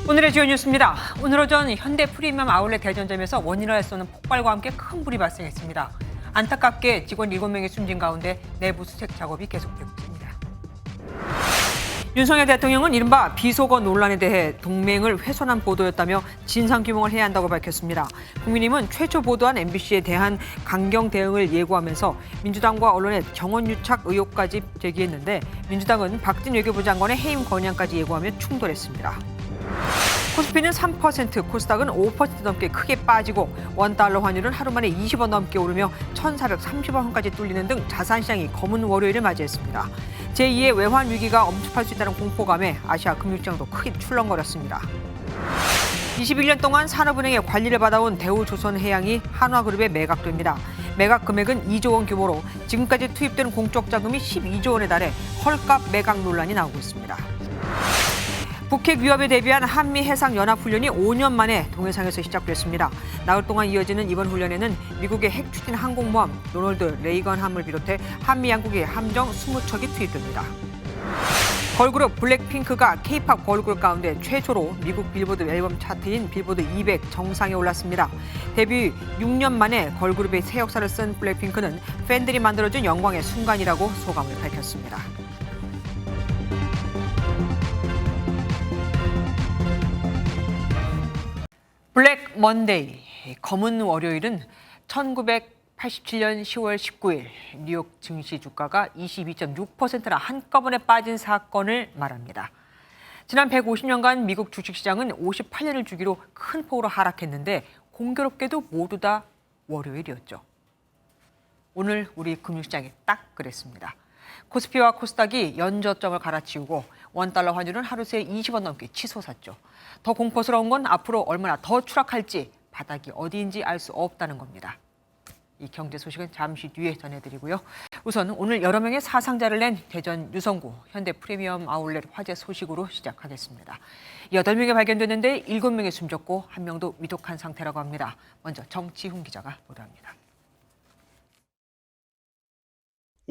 오늘의 주요 뉴스입니다. 오늘 오전 현대 프리미엄 아울렛 대전점에서 원인을 쏘는 폭발과 함께 큰 불이 발생했습니다. 안타깝게 직원 7명이 숨진 가운데 내부 수색 작업이 계속되고 있습니다. 윤석열 대통령은 이른바 비속어 논란에 대해 동맹을 훼손한 보도였다며 진상규명을 해야 한다고 밝혔습니다. 국민의힘은 최초 보도한 MBC에 대한 강경 대응을 예고하면서 민주당과 언론의 정원유착 의혹까지 제기했는데 민주당은 박진 외교부 장관의 해임 건의안까지 예고하며 충돌했습니다. 코스피는 3%, 코스닥은 5% 넘게 크게 빠지고 원달러 환율은 하루 만에 20원 넘게 오르며 1,430원까지 뚫리는 등 자산시장이 검은 월요일을 맞이했습니다. 제2의 외환 위기가 엄습할 수 있다는 공포감에 아시아 금융시장도 크게 출렁거렸습니다. 21년 동안 산업은행의 관리를 받아온 대우조선해양이 한화그룹에 매각됩니다. 매각 금액은 2조 원 규모로 지금까지 투입된 공적 자금이 12조 원에 달해 헐값 매각 논란이 나오고 있습니다. 북핵 위협에 대비한 한미해상연합훈련이 5년 만에 동해상에서 시작됐습니다. 나흘 동안 이어지는 이번 훈련에는 미국의 핵 추진 항공모함 로널드 레이건함을 비롯해 한미 양국의 함정 20척이 투입됩니다. 걸그룹 블랙핑크가 K-팝 걸그룹 가운데 최초로 미국 빌보드 앨범 차트인 빌보드 200 정상에 올랐습니다. 데뷔 6년 만에 걸그룹의 새 역사를 쓴 블랙핑크는 팬들이 만들어준 영광의 순간이라고 소감을 밝혔습니다. 블랙 먼데이, 검은 월요일은 1987년 10월 19일 뉴욕 증시 주가가 22.6%나 한꺼번에 빠진 사건을 말합니다. 지난 150년간 미국 주식시장은 58년을 주기로 큰 폭으로 하락했는데 공교롭게도 모두 다 월요일이었죠. 오늘 우리 금융시장이 딱 그랬습니다. 코스피와 코스닥이 연저점을 갈아치우고 원달러 환율은 하루 새에 20원 넘게 치솟았죠. 더 공포스러운 건 앞으로 얼마나 더 추락할지 바닥이 어디인지 알 수 없다는 겁니다. 이 경제 소식은 잠시 뒤에 전해드리고요. 우선 오늘 여러 명의 사상자를 낸 대전 유성구 현대 프리미엄 아울렛 화재 소식으로 시작하겠습니다. 8명이 발견됐는데 7명이 숨졌고 1명도 위독한 상태라고 합니다. 먼저 정치훈 기자가 보도합니다.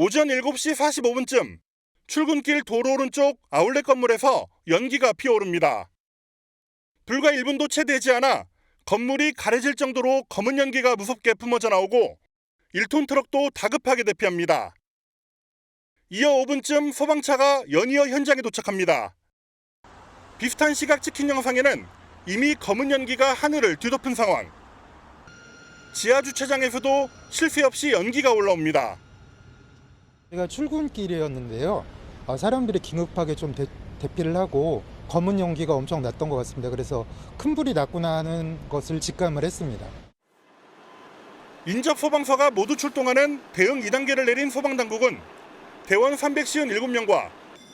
오전 7시 45분쯤 출근길 도로 오른쪽 아울렛 건물에서 연기가 피어오릅니다. 불과 1분도 채 되지 않아 건물이 가려질 정도로 검은 연기가 무섭게 뿜어져 나오고 1톤 트럭도 다급하게 대피합니다. 이어 5분쯤 소방차가 연이어 현장에 도착합니다. 비슷한 시각 찍힌 영상에는 이미 검은 연기가 하늘을 뒤덮은 상황. 지하 주차장에서도 쉴 새 없이 연기가 올라옵니다. 제가 출근길이었는데요. 사람들이 긴급하게 좀 대피를 하고 검은 연기가 엄청 났던 것 같습니다. 그래서 큰 불이 났구나 하는 것을 직감을 했습니다. 인접 소방서가 모두 출동하는 대응 2단계를 내린 소방당국은 대원 357명과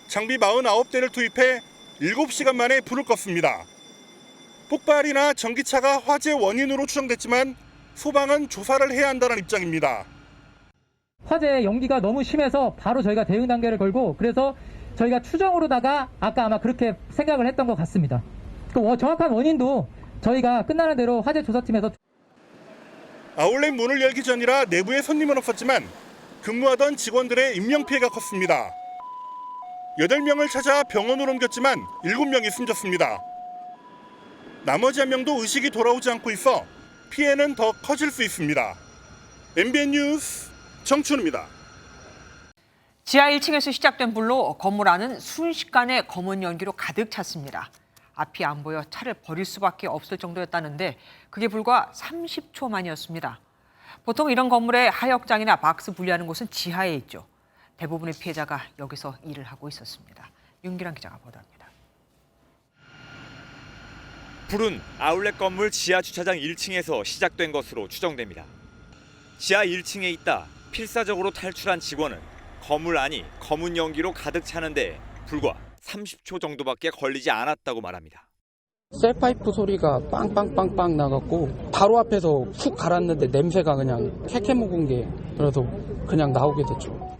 장비 49대를 투입해 7시간 만에 불을 껐습니다. 폭발이나 전기차가 화재 원인으로 추정됐지만 소방은 조사를 해야 한다는 입장입니다. 화재 연기가 너무 심해서 바로 저희가 대응 단계를 걸고 그래서 저희가 추정으로다가 아까 아마 그렇게 생각을 했던 것 같습니다. 그 정확한 원인도 저희가 끝나는 대로 화재 조사팀에서 아울렛 문을 열기 전이라 내부에 손님은 없었지만 근무하던 직원들의 인명피해가 컸습니다. 8명을 찾아 병원으로 옮겼지만 7명이 숨졌습니다. 나머지 1명도 의식이 돌아오지 않고 있어 피해는 더 커질 수 있습니다. MBN 뉴스 정춘우입니다. 지하 1층에서 시작된 불로 건물 안은 순식간에 검은 연기로 가득 찼습니다. 앞이 안 보여 차를 버릴 수밖에 없을 정도였다는데 그게 불과 30초 만이었습니다. 보통 이런 건물에 하역장이나 박스 분리하는 곳은 지하에 있죠. 대부분의 피해자가 여기서 일을 하고 있었습니다. 윤기란 기자가 보도합니다. 불은 아울렛 건물 지하 주차장 1층에서 시작된 것으로 추정됩니다. 지하 1층에 있다 필사적으로 탈출한 직원은 건물 안이 검은 연기로 가득 차는데 불과 30초 정도밖에 걸리지 않았다고 말합니다. 셀파이프 소리가 빵빵빵빵 나갖고 바로 앞에서 훅 갈았는데 냄새가 그냥 캐캐 묵은 게 그래서 그냥 나오게 됐죠.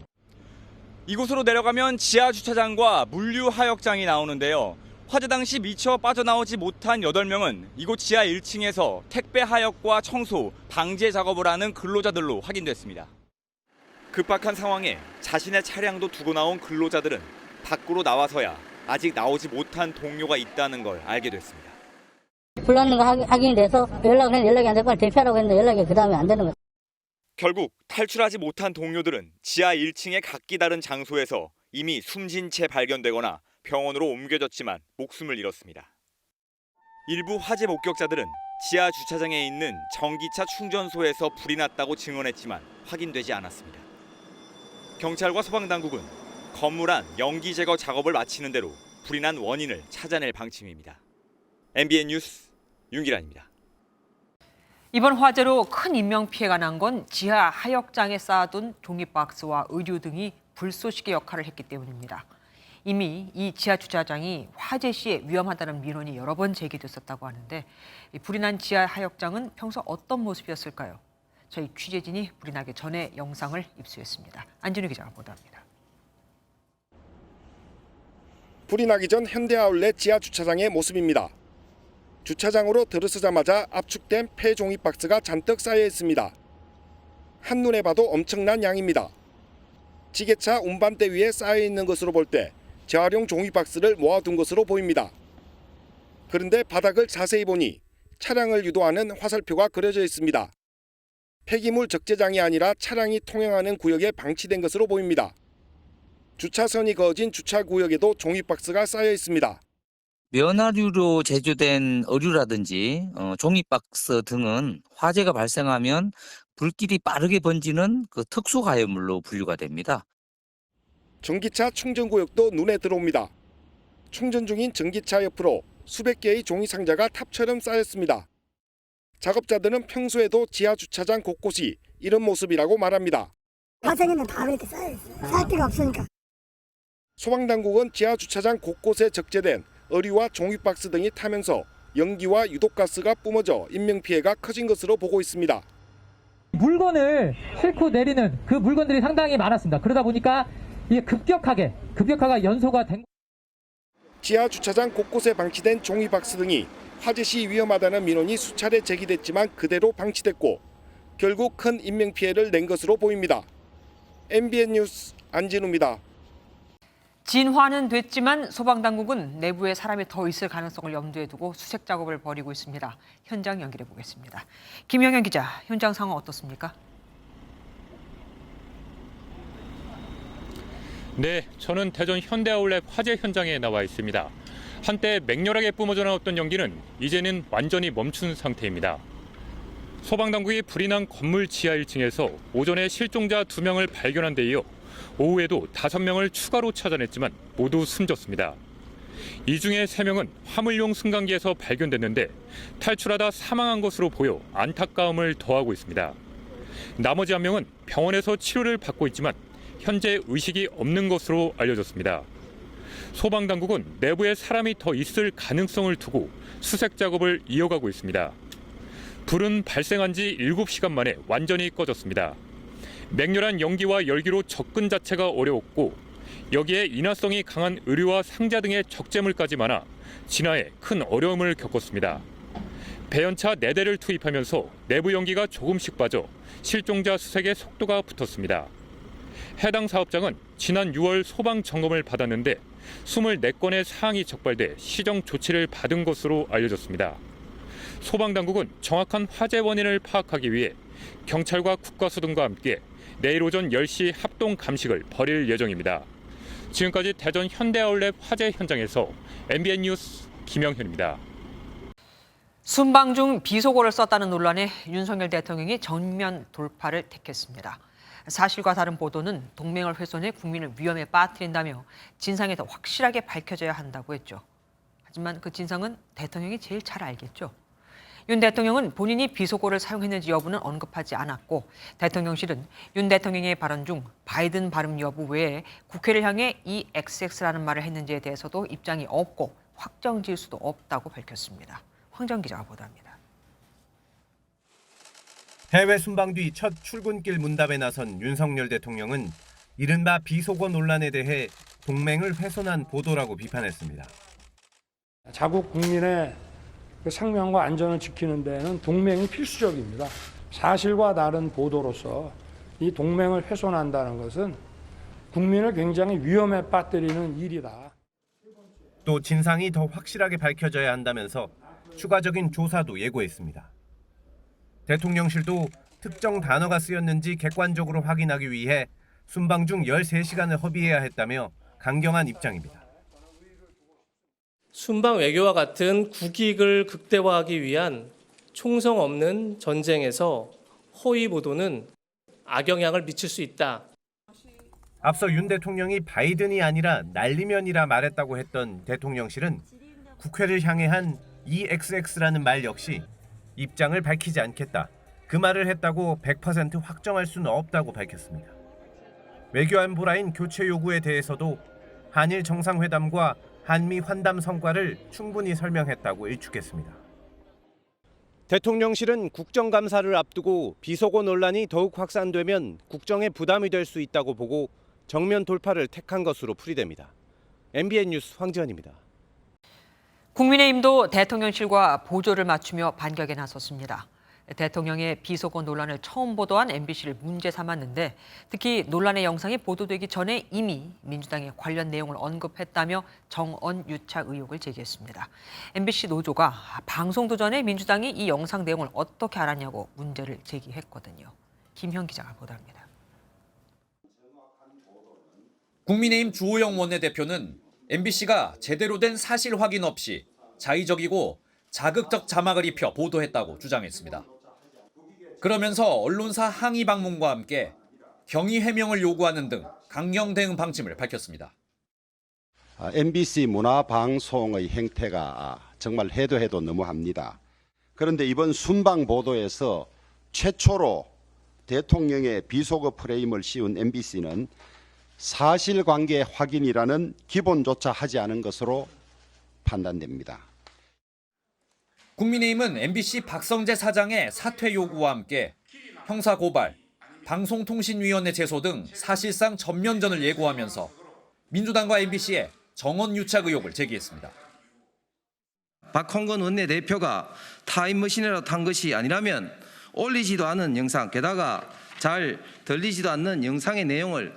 이곳으로 내려가면 지하 주차장과 물류 하역장이 나오는데요. 화재 당시 미처 빠져나오지 못한 8명은 이곳 지하 1층에서 택배 하역과 청소, 방제 작업을 하는 근로자들로 확인됐습니다. 급박한 상황에 자신의 차량도 두고 나온 근로자들은 밖으로 나와서야 아직 나오지 못한 동료가 있다는 걸 알게 됐습니다. 불나는 거 확인이 돼서 연락이 안 되고 빨리 대피하라고 했는데 연락이 그 다음에 안 되는 거예요. 결국 탈출하지 못한 동료들은 지하 1층의 각기 다른 장소에서 이미 숨진 채 발견되거나 병원으로 옮겨졌지만 목숨을 잃었습니다. 일부 화재 목격자들은 지하 주차장에 있는 전기차 충전소에서 불이 났다고 증언했지만 확인되지 않았습니다. 경찰과 소방당국은 건물 안 연기 제거 작업을 마치는 대로 불이 난 원인을 찾아낼 방침입니다. MBN 뉴스 윤기란입니다. 이번 화재로 큰 인명피해가 난 건 지하 하역장에 쌓아둔 종이박스와 의류 등이 불쏘시개 역할을 했기 때문입니다. 이미 이 지하 주차장이 화재 시에 위험하다는 민원이 여러 번 제기됐었다고 하는데 불이 난 지하 하역장은 평소 어떤 모습이었을까요? 저희 취재진이 불이 나기 전에 영상을 입수했습니다. 안진우 기자가 보도합니다. 불이 나기 전 현대아울렛 지하 주차장의 모습입니다. 주차장으로 들어서자마자 압축된 폐 종이박스가 잔뜩 쌓여 있습니다. 한눈에 봐도 엄청난 양입니다. 지게차 운반대 위에 쌓여 있는 것으로 볼 때 재활용 종이박스를 모아둔 것으로 보입니다. 그런데 바닥을 자세히 보니 차량을 유도하는 화살표가 그려져 있습니다. 폐기물 적재장이 아니라 차량이 통행하는 구역에 방치된 것으로 보입니다. 주차선이 그어진 주차구역에도 종이박스가 쌓여 있습니다. 면화류로 제조된 의류라든지 종이박스 등은 화재가 발생하면 불길이 빠르게 번지는 그 특수 가해물로 분류가 됩니다. 전기차 충전구역도 눈에 들어옵니다. 충전 중인 전기차 옆으로 수백 개의 종이 상자가 탑처럼 쌓였습니다. 작업자들은 평소에도 지하 주차장 곳곳이 이런 모습이라고 말합니다. 화장에는 다 이렇게 쌓여있어요. 쌓을 데가 없으니까. 소방당국은 지하 주차장 곳곳에 적재된 의류와 종이박스 등이 타면서 연기와 유독가스가 뿜어져 인명피해가 커진 것으로 보고 있습니다. 물건을 싣고 내리는 그 물건들이 상당히 많았습니다. 그러다 보니까 이게 급격하게 연소가 된. 지하 주차장 곳곳에 방치된 종이박스 등이 화재 시 위험하다는 민원이 수차례 제기됐지만 그대로 방치됐고 결국 큰 인명피해를 낸 것으로 보입니다. MBN 뉴스 안진우입니다. 진화는 됐지만 소방당국은 내부에 사람이 더 있을 가능성을 염두에 두고 수색 작업을 벌이고 있습니다. 현장 연결해 보겠습니다. 김영현 기자, 현장 상황 어떻습니까? 네, 저는 대전 현대아울렛 화재 현장에 나와 있습니다. 한때 맹렬하게 뿜어져 나왔던 연기는 이제는 완전히 멈춘 상태입니다. 소방당국이 불이 난 건물 지하 1층에서 오전에 실종자 2명을 발견한 데 이어 오후에도 5명을 추가로 찾아냈지만 모두 숨졌습니다. 이 중에 3명은 화물용 승강기에서 발견됐는데 탈출하다 사망한 것으로 보여 안타까움을 더하고 있습니다. 나머지 1명은 병원에서 치료를 받고 있지만 현재 의식이 없는 것으로 알려졌습니다. 소방당국은 내부에 사람이 더 있을 가능성을 두고 수색 작업을 이어가고 있습니다. 불은 발생한 지 7시간 만에 완전히 꺼졌습니다. 맹렬한 연기와 열기로 접근 자체가 어려웠고 여기에 인화성이 강한 의류와 상자 등의 적재물까지 많아 진화에 큰 어려움을 겪었습니다. 배연차 4대를 투입하면서 내부 연기가 조금씩 빠져 실종자 수색에 속도가 붙었습니다. 해당 사업장은 지난 6월 소방 점검을 받았는데 24건의 사항이 적발돼 시정 조치를 받은 것으로 알려졌습니다. 소방당국은 정확한 화재 원인을 파악하기 위해 경찰과 국가수 등과 함께 내일 오전 10시 합동 감식을 벌일 예정입니다. 지금까지 대전 현대아울렛 화재 현장에서 MBN 뉴스 김영현입니다. 순방 중 비속어를 썼다는 논란에 윤석열 대통령이 정면 돌파를 택했습니다. 사실과 다른 보도는 동맹을 훼손해 국민을 위험에 빠뜨린다며 진상이 더 확실하게 밝혀져야 한다고 했죠. 하지만 그 진상은 대통령이 제일 잘 알겠죠. 윤 대통령은 본인이 비속어를 사용했는지 여부는 언급하지 않았고 대통령실은 윤 대통령의 발언 중 바이든 발음 여부 외에 국회를 향해 이 XX라는 말을 했는지에 대해서도 입장이 없고 확정 지을 수도 없다고 밝혔습니다. 황정 기자가 보도합니다. 해외 순방 뒤 첫 출근길 문답에 나선 윤석열 대통령은 이른바 비속어 논란에 대해 동맹을 훼손한 보도라고 비판했습니다. 자국 국민의 생명과 안전을 지키는 데는 동맹이 필수적입니다. 사실과 다른 보도로서 이 동맹을 훼손한다는 것은 국민을 굉장히 위험에 빠뜨리는 일이다. 또 진상이 더 확실하게 밝혀져야 한다면서 추가적인 조사도 예고했습니다. 대통령실도 특정 단어가 쓰였는지 객관적으로 확인하기 위해 순방 중 13시간을 허비해야 했다며 강경한 입장입니다. 순방 외교와 같은 국익을 극대화하기 위한 총성 없는 전쟁에서 허위 보도는 악영향을 미칠 수 있다. 앞서 윤 대통령이 바이든이 아니라 날리면이라 말했다고 했던 대통령실은 국회를 향해 한 EXX라는 말 역시 입장을 밝히지 않겠다. 그 말을 했다고 100% 확정할 수는 없다고 밝혔습니다. 외교안보라인 교체 요구에 대해서도 한일 정상회담과 한미 환담 성과를 충분히 설명했다고 일축했습니다. 대통령실은 국정감사를 앞두고 비속어 논란이 더욱 확산되면 국정에 부담이 될 수 있다고 보고 정면 돌파를 택한 것으로 풀이됩니다. MBN 뉴스 황지연입니다. 국민의힘도 대통령실과 보조를 맞추며 반격에 나섰습니다. 대통령의 비속어 논란을 처음 보도한 MBC를 문제 삼았는데 특히 논란의 영상이 보도되기 전에 이미 민주당의 관련 내용을 언급했다며 정언 유착 의혹을 제기했습니다. MBC 노조가 방송도 전에 민주당이 이 영상 내용을 어떻게 알았냐고 문제를 제기했거든요. 김현 기자가 보도합니다. 국민의힘 주호영 원내대표는 MBC가 제대로 된 사실 확인 없이 자의적이고 자극적 자막을 입혀 보도했다고 주장했습니다. 그러면서 언론사 항의 방문과 함께 경위 해명을 요구하는 등 강경 대응 방침을 밝혔습니다. MBC 문화방송의 행태가 정말 해도 너무합니다. 그런데 이번 순방 보도에서 최초로 대통령의 비속어 프레임을 씌운 MBC는 사실관계 확인이라는 기본조차 하지 않은 것으로 판단됩니다. 국민의힘은 MBC 박성재 사장의 사퇴 요구와 함께 형사고발, 방송통신위원회 제소 등 사실상 전면전을 예고하면서 민주당과 MBC의 정언 유착 의혹을 제기했습니다. 박홍근 원내대표가 타임머신이라도 탄 것이 아니라면 올리지도 않은 영상, 게다가 잘 들리지도 않는 영상의 내용을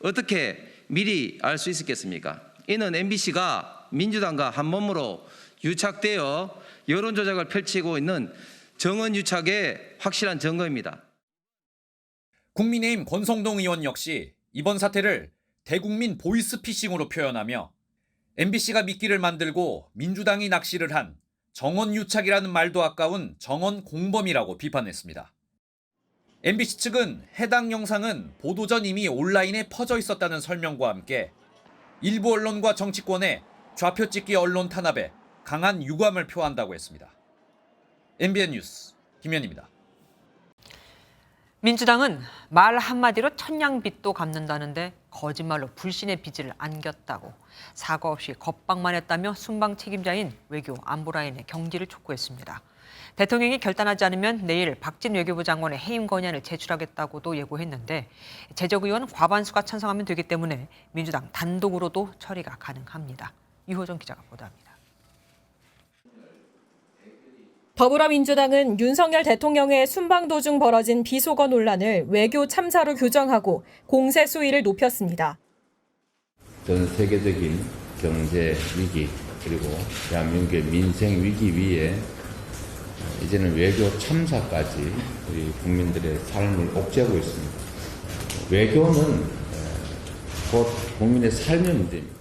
어떻게 미리 알 수 있었겠습니까? 이는 MBC가 민주당과 한몸으로 유착되어 여론조작을 펼치고 있는 정언 유착의 확실한 증거입니다. 국민의힘 권성동 의원 역시 이번 사태를 대국민 보이스피싱으로 표현하며 MBC가 미끼를 만들고 민주당이 낚시를 한 정언 유착이라는 말도 아까운 정언 공범이라고 비판했습니다. MBC 측은 해당 영상은 보도 전 이미 온라인에 퍼져 있었다는 설명과 함께 일부 언론과 정치권의 좌표찍기 언론 탄압에 강한 유감을 표한다고 했습니다. MBN 뉴스 김현입니다. 민주당은 말 한마디로 천냥빚도 갚는다는데 거짓말로 불신의 빚을 안겼다고 사과 없이 겁박만 했다며 순방 책임자인 외교 안보라인의 경질을 촉구했습니다. 대통령이 결단하지 않으면 내일 박진 외교부 장관의 해임 건의안을 제출하겠다고도 예고했는데 재적 의원 과반수가 찬성하면 되기 때문에 민주당 단독으로도 처리가 가능합니다. 유호정 기자가 보도합니다. 더불어민주당은 윤석열 대통령의 순방 도중 벌어진 비속어 논란을 외교 참사로 규정하고 공세 수위를 높였습니다. 전 세계적인 경제 위기 그리고 대한민국의 민생 위기 위에 이제는 외교 참사까지 우리 국민들의 삶을 옥죄하고 있습니다. 외교는 곧 국민의 삶의 문제입니다.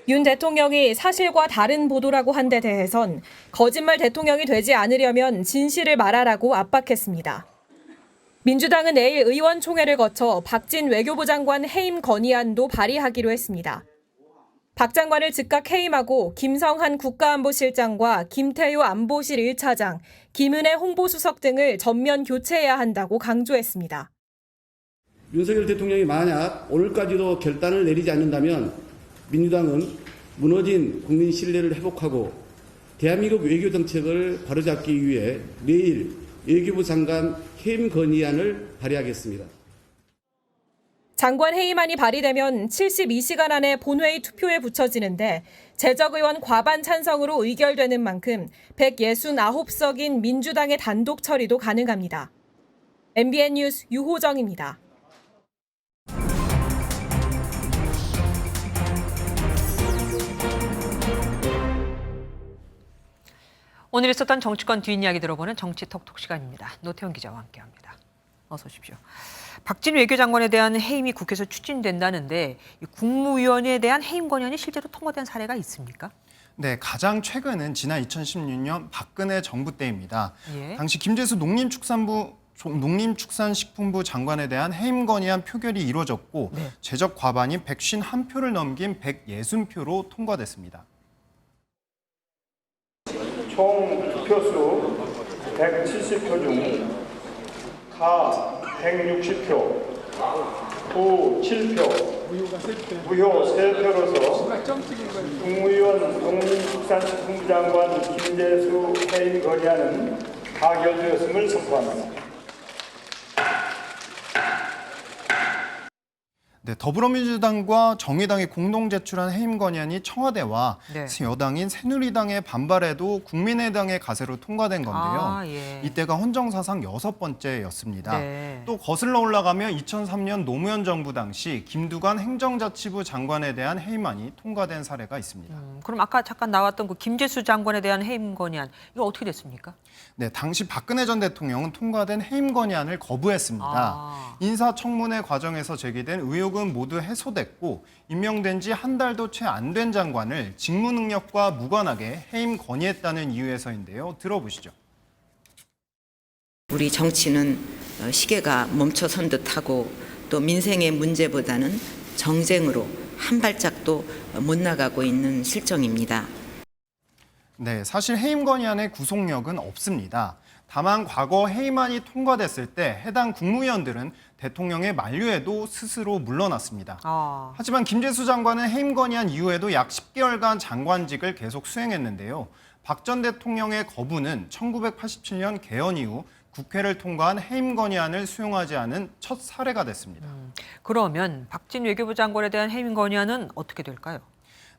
윤 대통령이 사실과 다른 보도라고 한 데 대해선 거짓말 대통령이 되지 않으려면 진실을 말하라고 압박했습니다. 민주당은 내일 의원총회를 거쳐 박진 외교부 장관 해임 건의안도 발의하기로 했습니다. 박 장관을 즉각 해임하고 김성한 국가안보실장과 김태효 안보실 1차장, 김은혜 홍보수석 등을 전면 교체해야 한다고 강조했습니다. 윤석열 대통령이 만약 오늘까지도 결단을 내리지 않는다면 민주당은 무너진 국민 신뢰를 회복하고 대한민국 외교 정책을 바로잡기 위해 내일 외교부 장관 해임 건의안을 발의하겠습니다. 장관 해임안이 발의되면 72시간 안에 본회의 투표에 붙여지는데 재적 의원 과반 찬성으로 의결되는 만큼 169석인 민주당의 단독 처리도 가능합니다. MBN 뉴스 유호정입니다. 오늘 있었던 정치권 뒷이야기 들어보는 정치톡톡 시간입니다. 노태훈 기자와 함께합니다. 어서 오십시오. 박진 외교장관에 대한 해임이 국회에서 추진된다는데 이 국무위원에 대한 해임 건의안이 실제로 통과된 사례가 있습니까? 네, 가장 최근은 지난 2016년 박근혜 정부 때입니다. 예. 당시 김재수 농림축산식품부 장관에 대한 해임 건의안 표결이 이루어졌고 네. 제적 과반인 151표를 넘긴 160표로 통과됐습니다. 총 득표수 170표 중 가 160표, 부 7표, 무효 3표로서 국무위원 농림축산식품부 장관 김재수 해임 건의안은 가결되었음을 선포합니다. 네, 더불어민주당과 정의당이 공동 제출한 해임 건의안이 청와대와 네. 여당인 새누리당의 반발에도 국민의당의 가세로 통과된 건데요. 예. 이때가 헌정사상 6번째였습니다. 네. 또 거슬러 올라가면 2003년 노무현 정부 당시 김두관 행정자치부 장관에 대한 해임안이 통과된 사례가 있습니다. 그럼 아까 잠깐 나왔던 그 김재수 장관에 대한 해임 건의안 이거 어떻게 됐습니까? 네, 당시 박근혜 전 대통령은 통과된 해임 건의안을 거부했습니다. 인사청문회 과정에서 제기된 의혹은 모두 해소됐고 임명된 지 한 달도 채 안 된 장관을 직무 능력과 무관하게 해임 건의했다는 이유에서인데요. 들어보시죠. 우리 정치는 시계가 멈춰선 듯하고 또 민생의 문제보다는 정쟁으로 한 발짝도 못 나가고 있는 실정입니다. 네, 사실 해임 건의안의 구속력은 없습니다. 다만 과거 해임안이 통과됐을 때 해당 국무위원들은 대통령의 만류에도 스스로 물러났습니다. 하지만 김재수 장관은 해임 건의안 이후에도 약 10개월간 장관직을 계속 수행했는데요. 박 전 대통령의 거부는 1987년 개헌 이후 국회를 통과한 해임 건의안을 수용하지 않은 첫 사례가 됐습니다. 그러면 박진 외교부 장관에 대한 해임 건의안은 어떻게 될까요?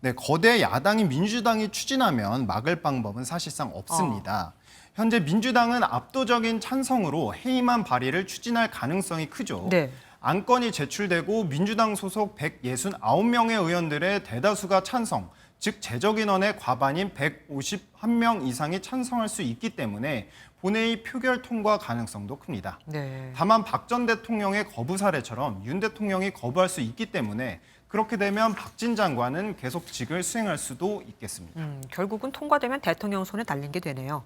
네, 거대 야당인 민주당이 추진하면 막을 방법은 사실상 없습니다. 현재 민주당은 압도적인 찬성으로 해임안 발의를 추진할 가능성이 크죠. 네. 안건이 제출되고 민주당 소속 169명의 의원들의 대다수가 찬성, 즉 제적 인원의 과반인 151명 이상이 찬성할 수 있기 때문에 본회의 표결 통과 가능성도 큽니다. 네. 다만 박 전 대통령의 거부 사례처럼 윤 대통령이 거부할 수 있기 때문에 그렇게 되면 박진 장관은 계속 직을 수행할 수도 있겠습니다. 결국은 통과되면 대통령 손에 달린 게 되네요.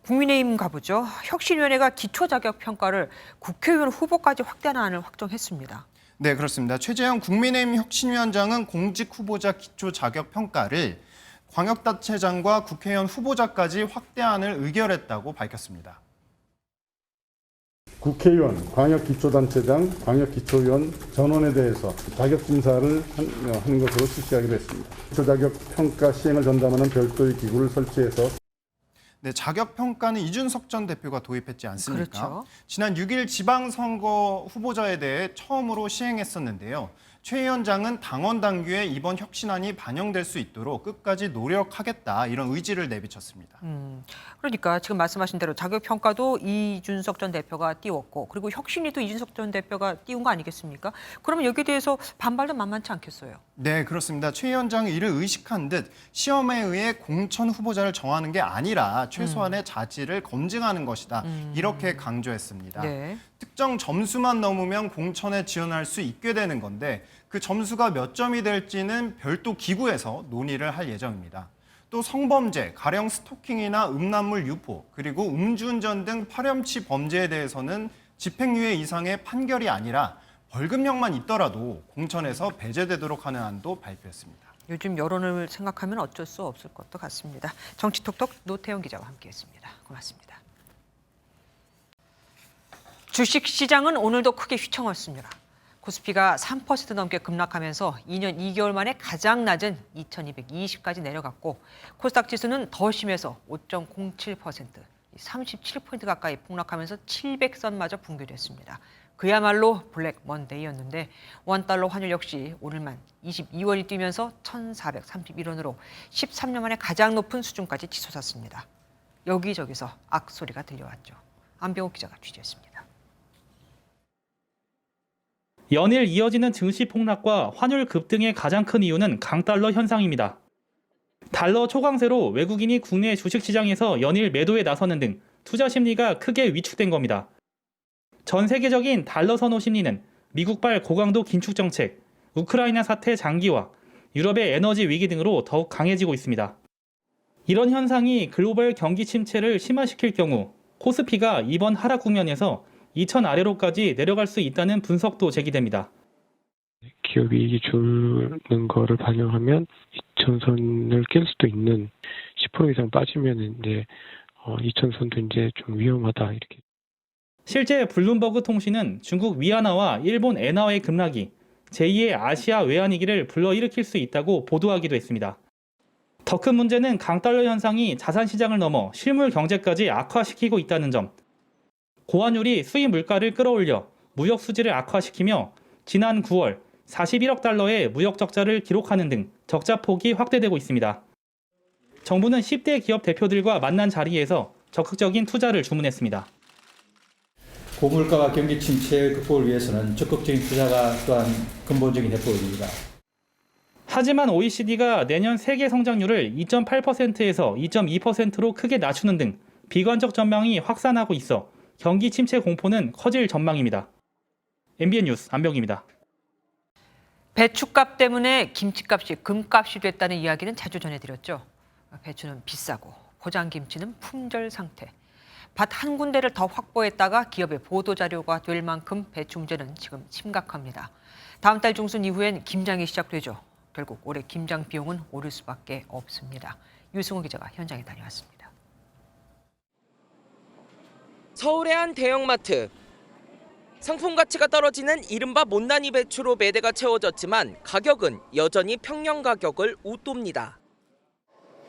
국민의힘 가보죠. 혁신위원회가 기초자격평가를 국회의원 후보까지 확대하는 안을 확정했습니다. 네, 그렇습니다. 최재형 국민의힘 혁신위원장은 공직 후보자 기초자격평가를 광역단체장과 국회의원 후보자까지 확대안을 의결했다고 밝혔습니다. 국회의원, 광역기초단체장, 광역기초위원 전원에 대해서 자격심사를 하는 것으로 실시하기로 했습니다. 기초자격평가 시행을 전담하는 별도의 기구를 설치해서 네, 자격평가는 이준석 전 대표가 도입했지 않습니까? 그렇죠. 지난 6일 지방선거 후보자에 대해 처음으로 시행했었는데요. 최 위원장은 당원 당규에 이번 혁신안이 반영될 수 있도록 끝까지 노력하겠다 이런 의지를 내비쳤습니다. 그러니까 지금 말씀하신 대로 자격평가도 이준석 전 대표가 띄웠고 그리고 혁신위도 이준석 전 대표가 띄운 거 아니겠습니까? 그러면 여기에 대해서 반발도 만만치 않겠어요. 네, 그렇습니다. 최 위원장은 이를 의식한 듯 시험에 의해 공천 후보자를 정하는 게 아니라 최소한의 자질을 검증하는 것이다. 이렇게 강조했습니다. 네. 특정 점수만 넘으면 공천에 지원할 수 있게 되는 건데 그 점수가 몇 점이 될지는 별도 기구에서 논의를 할 예정입니다. 또 성범죄, 가령 스토킹이나 음란물 유포, 그리고 음주운전 등 파렴치 범죄에 대해서는 집행유예 이상의 판결이 아니라 벌금형만 있더라도 공천에서 배제되도록 하는 안도 발표했습니다. 요즘 여론을 생각하면 어쩔 수 없을 것도 같습니다. 정치톡톡 노태훈 기자와 함께했습니다. 고맙습니다. 주식시장은 오늘도 크게 휘청했습니다. 코스피가 3% 넘게 급락하면서 2년 2개월 만에 가장 낮은 2220까지 내려갔고 코스닥 지수는 더 심해서 5.07%, 37포인트 가까이 폭락하면서 700선마저 붕괴됐습니다. 그야말로 블랙 먼데이였는데 원달러 환율 역시 오늘만 22원이 뛰면서 1,431원으로 13년 만에 가장 높은 수준까지 치솟았습니다. 여기저기서 악소리가 들려왔죠. 안병욱 기자가 취재했습니다. 연일 이어지는 증시 폭락과 환율 급등의 가장 큰 이유는 강달러 현상입니다. 달러 초강세로 외국인이 국내 주식시장에서 연일 매도에 나서는 등 투자 심리가 크게 위축된 겁니다. 전 세계적인 달러 선호 심리는 미국발 고강도 긴축 정책, 우크라이나 사태 장기화, 유럽의 에너지 위기 등으로 더욱 강해지고 있습니다. 이런 현상이 글로벌 경기 침체를 심화시킬 경우 코스피가 이번 하락 국면에서 2,000 아래로까지 내려갈 수 있다는 분석도 제기됩니다. 기업 이익이 주는 거를 반영하면 2,000선을 깰 수도 있는 10% 이상 빠지면 이제 2,000선도 이제 좀 위험하다 이렇게. 실제 블룸버그 통신은 중국 위안화와 일본 엔화의 급락이 제2의 아시아 외환위기를 불러일으킬 수 있다고 보도하기도 했습니다. 더 큰 문제는 강달러 현상이 자산시장을 넘어 실물 경제까지 악화시키고 있다는 점. 고환율이 수입 물가를 끌어올려 무역 수지를 악화시키며 지난 9월 41억 달러의 무역 적자를 기록하는 등 적자 폭이 확대되고 있습니다. 정부는 10대 기업 대표들과 만난 자리에서 적극적인 투자를 주문했습니다. 고물가와 경기 침체 극복을 위해서는 적극적인 투자가 또한 근본적인 해법입니다. 하지만 OECD가 내년 세계 성장률을 2.8%에서 2.2%로 크게 낮추는 등 비관적 전망이 확산하고 있어 경기 침체 공포는 커질 전망입니다. MBN 뉴스 안병입니다. 배추값 때문에 김치값이 금값이 됐다는 이야기는 자주 전해드렸죠. 배추는 비싸고 포장김치는 품절 상태. 밭 한 군데를 더 확보했다가 기업의 보도자료가 될 만큼 배추 문제는 지금 심각합니다. 다음 달 중순 이후엔 김장이 시작되죠. 결국 올해 김장 비용은 오를 수밖에 없습니다. 유승호 기자가 현장에 다녀왔습니다. 서울의 한 대형마트. 상품 가치가 떨어지는 이른바 못난이 배추로 매대가 채워졌지만 가격은 여전히 평년 가격을 웃돕니다.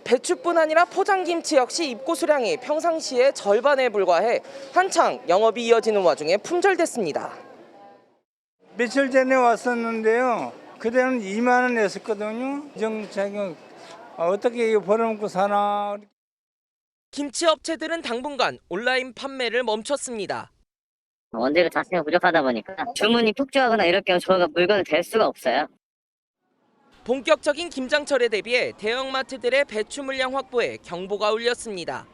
배추뿐 아니라 포장김치 역시 입고 수량이 평상시의 절반에 불과해 한창 영업이 이어지는 와중에 품절됐습니다. 며칠 전에 왔었는데요. 그때는 2만 원 냈었거든요. 자기 어떻게 이거 벌어먹고 사나. 김치 업체들은 당분간 온라인 판매를 멈췄습니다. 원재료 자체가 부족하다 보니까 주문이 폭주하거나 이렇게 하면 저희가 물건을 댈 수가 없어요. 본격적인 김장철에 대비해 대형마트들의 배추 물량 확보에 경보가 울렸습니다.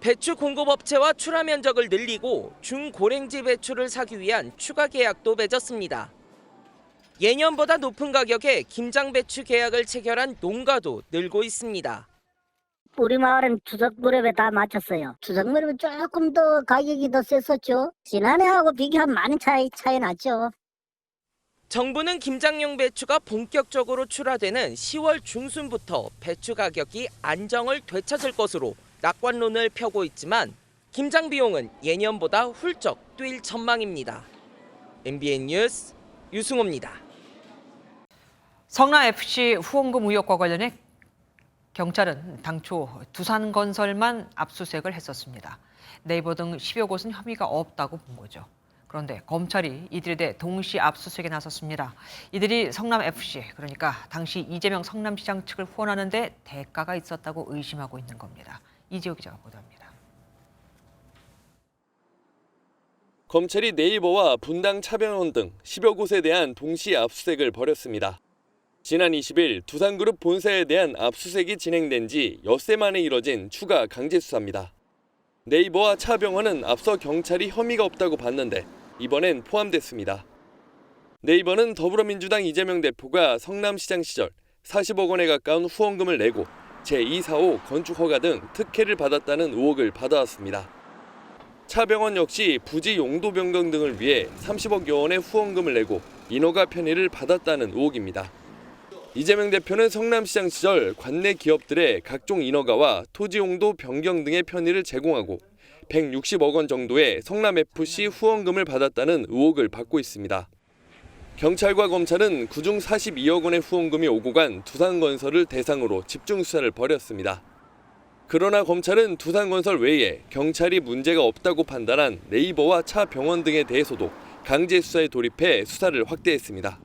배추 공급업체와 출하 면적을 늘리고 중고랭지 배추를 사기 위한 추가 계약도 맺었습니다. 예년보다 높은 가격에 김장 배추 계약을 체결한 농가도 늘고 있습니다. 우리 마을은 추석 무렵에 다 마쳤어요. 추석 무렵에 조금 더 가격이 더 셌었죠. 지난해하고 비교하면 많은 차이 났죠. 정부는 김장용 배추가 본격적으로 출하되는 10월 중순부터 배추 가격이 안정을 되찾을 것으로 낙관론을 펴고 있지만 김장 비용은 예년보다 훌쩍 뛸 전망입니다. MBN 뉴스 유승호입니다. 성남FC 후원금 의혹과 관련해 경찰은 당초 두산건설만 압수수색을 했었습니다. 네이버 등 10여 곳은 혐의가 없다고 본 거죠. 그런데 검찰이 이들에 대해 동시 압수수색에 나섰습니다. 이들이 성남FC, 그러니까 당시 이재명 성남시장 측을 후원하는 데 대가가 있었다고 의심하고 있는 겁니다. 이지호 기자가 보도합니다. 검찰이 네이버와 분당 차병원 등 10여 곳에 대한 동시 압수수색을 벌였습니다. 지난 20일 두산그룹 본사에 대한 압수수색이 진행된 지 엿새 만에 이뤄진 추가 강제 수사입니다. 네이버와 차병원은 앞서 경찰이 혐의가 없다고 봤는데 이번엔 포함됐습니다. 네이버는 더불어민주당 이재명 대표가 성남시장 시절 40억 원에 가까운 후원금을 내고 제245 건축 허가 등 특혜를 받았다는 의혹을 받아왔습니다. 차병원 역시 부지 용도 변경 등을 위해 30억여 원의 후원금을 내고 인허가 편의를 받았다는 의혹입니다. 이재명 대표는 성남시장 시절 관내 기업들의 각종 인허가와 토지 용도 변경 등의 편의를 제공하고 160억 원 정도의 성남FC 후원금을 받았다는 의혹을 받고 있습니다. 경찰과 검찰은 그중 42억 원의 후원금이 오고 간 두산건설을 대상으로 집중 수사를 벌였습니다. 그러나 검찰은 두산건설 외에 경찰이 문제가 없다고 판단한 네이버와 차병원 등에 대해서도 강제 수사에 돌입해 수사를 확대했습니다.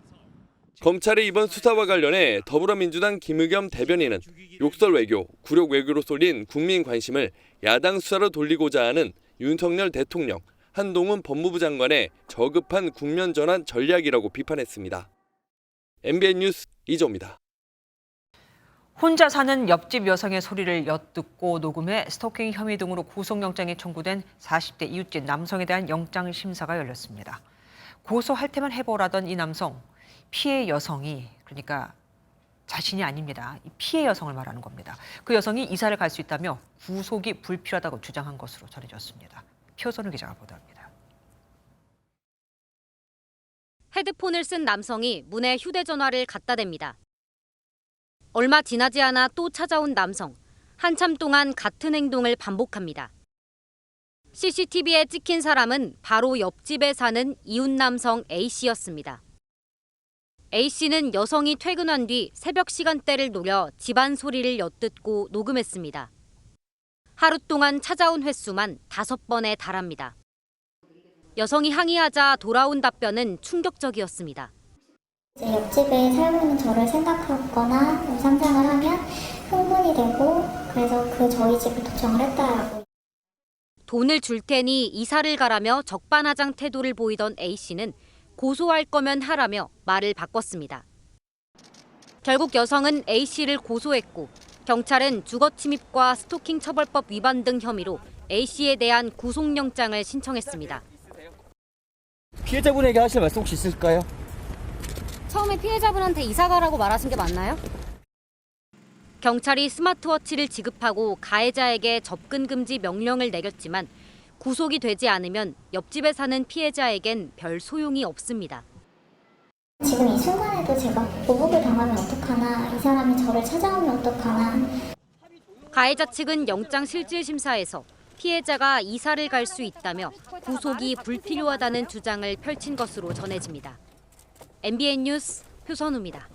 검찰의 이번 수사와 관련해 더불어민주당 김의겸 대변인은 욕설 외교, 굴욕 외교로 쏠린 국민 관심을 야당 수사로 돌리고자 하는 윤석열 대통령, 한동훈 법무부 장관의 저급한 국면 전환 전략이라고 비판했습니다. MBN 뉴스 이조입니다. 혼자 사는 옆집 여성의 소리를 엿듣고 녹음해 스토킹 혐의 등으로 구속영장이 청구된 40대 이웃집 남성에 대한 영장 심사가 열렸습니다. 고소할 때만 해보라던 이 남성, 피해 여성이, 그러니까 자신이 아닙니다. 이 피해 여성을 말하는 겁니다. 그 여성이 이사를 갈 수 있다며 구속이 불필요하다고 주장한 것으로 전해졌습니다. 표선우 기자가 보도합니다. 헤드폰을 쓴 남성이 문에 휴대전화를 갖다 댑니다. 얼마 지나지 않아 또 찾아온 남성. 한참 동안 같은 행동을 반복합니다. CCTV에 찍힌 사람은 바로 옆집에 사는 이웃 남성 A씨였습니다. A씨는 여성이 퇴근한 뒤 새벽 시간대를 노려 집안 소리를 엿듣고 녹음했습니다. 하루 동안 찾아온 횟수만 5번에 달합니다. 여성이 항의하자 돌아온 답변은 충격적이었습니다. 옆집에 살고 있는 저를 생각하거나 상상을 하면 흥분이 되고 그래서 저희 집을 도청을 했다라고. 돈을 줄 테니 이사를 가라며 적반하장 태도를 보이던 A씨는 고소할 거면 하라며 말을 바꿨습니다. 결국 여성은 A씨를 고소했고 경찰은 주거침입과 스토킹 처벌법 위반 등 혐의로 A씨에 대한 구속영장을 신청했습니다. 피해자분에게 하실 말씀 혹시 있을까요? 처음에 피해자분한테 이사 가라고 말하신 게 맞나요? 경찰이 스마트워치를 지급하고 가해자에게 접근 금지 명령을 내렸지만 구속이 되지 않으면 옆집에 사는 피해자에겐 별 소용이 없습니다. 지금 이 순간에도 제가 보복을 당하면 어떡하나, 이 사람이 저를 찾아오면 어떡하나. 가해자 측은 영장 실질 심사에서 피해자가 이사를 갈 수 있다며 구속이 불필요하다는 주장을 펼친 것으로 전해집니다. MBN 뉴스 표선우입니다.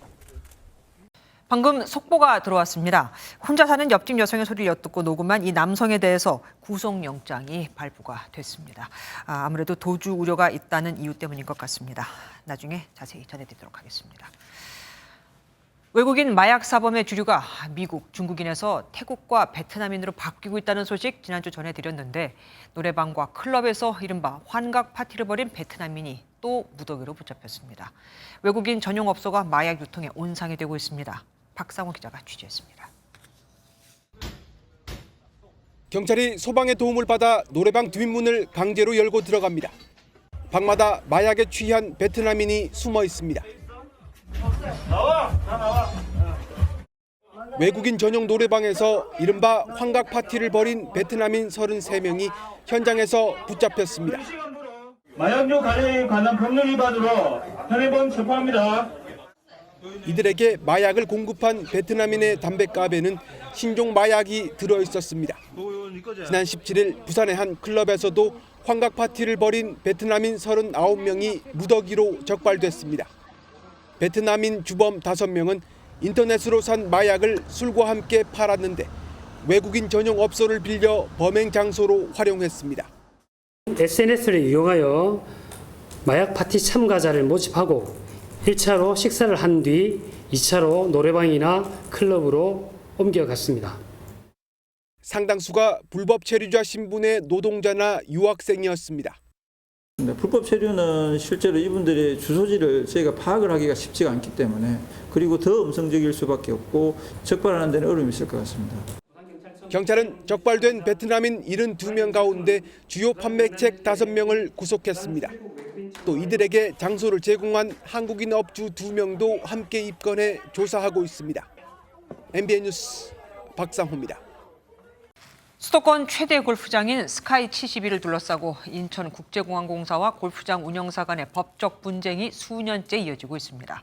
방금 속보가 들어왔습니다. 혼자 사는 옆집 여성의 소리를 엿듣고 녹음한 이 남성에 대해서 구속영장이 발부가 됐습니다. 아무래도 도주 우려가 있다는 이유 때문인 것 같습니다. 나중에 자세히 전해드리도록 하겠습니다. 외국인 마약 사범의 주류가 미국, 중국인에서 태국과 베트남인으로 바뀌고 있다는 소식 지난주 전해드렸는데 노래방과 클럽에서 이른바 환각 파티를 벌인 베트남인이 또 무더기로 붙잡혔습니다. 외국인 전용 업소가 마약 유통에 온상이 되고 있습니다. 박상호 기자가 취재했습니다. 경찰이 소방의 도움을 받아 노래방 뒷문을 강제로 열고 들어갑니다. 방마다 마약에 취한 베트남인이 숨어 있습니다. 나와. 외국인 전용 노래방에서 이른바 환각 파티를 벌인 베트남인 33명이 현장에서 붙잡혔습니다. 마약류 관련에 관한 법률 위반으로 현행범 체포합니다. 이들에게 마약을 공급한 베트남인의 담뱃갑에는 신종 마약이 들어있었습니다. 지난 17일 부산의 한 클럽에서도 환각 파티를 벌인 베트남인 39명이 무더기로 적발됐습니다. 베트남인 주범 5명은 인터넷으로 산 마약을 술과 함께 팔았는데 외국인 전용 업소를 빌려 범행 장소로 활용했습니다. SNS를 이용하여 마약 파티 참가자를 모집하고 1차로 식사를 한 뒤 2차로 노래방이나 클럽으로 옮겨갔습니다. 상당수가 불법 체류자 신분의 노동자나 유학생이었습니다. 불법 체류는 실제로 이분들의 주소지를 저희가 파악을 하기가 쉽지가 않기 때문에 그리고 더 음성적일 수밖에 없고 적발하는 데는 어려움이 있을 것 같습니다. 경찰은 적발된 베트남인 72명 가운데 주요 판매책 5명을 구속했습니다. 또 이들에게 장소를 제공한 한국인 업주 2명도 함께 입건해 조사하고 있습니다. MBN 뉴스 박상호입니다. 수도권 최대 골프장인 스카이 72를 둘러싸고 인천국제공항공사와 골프장 운영사 간의 법적 분쟁이 수년째 이어지고 있습니다.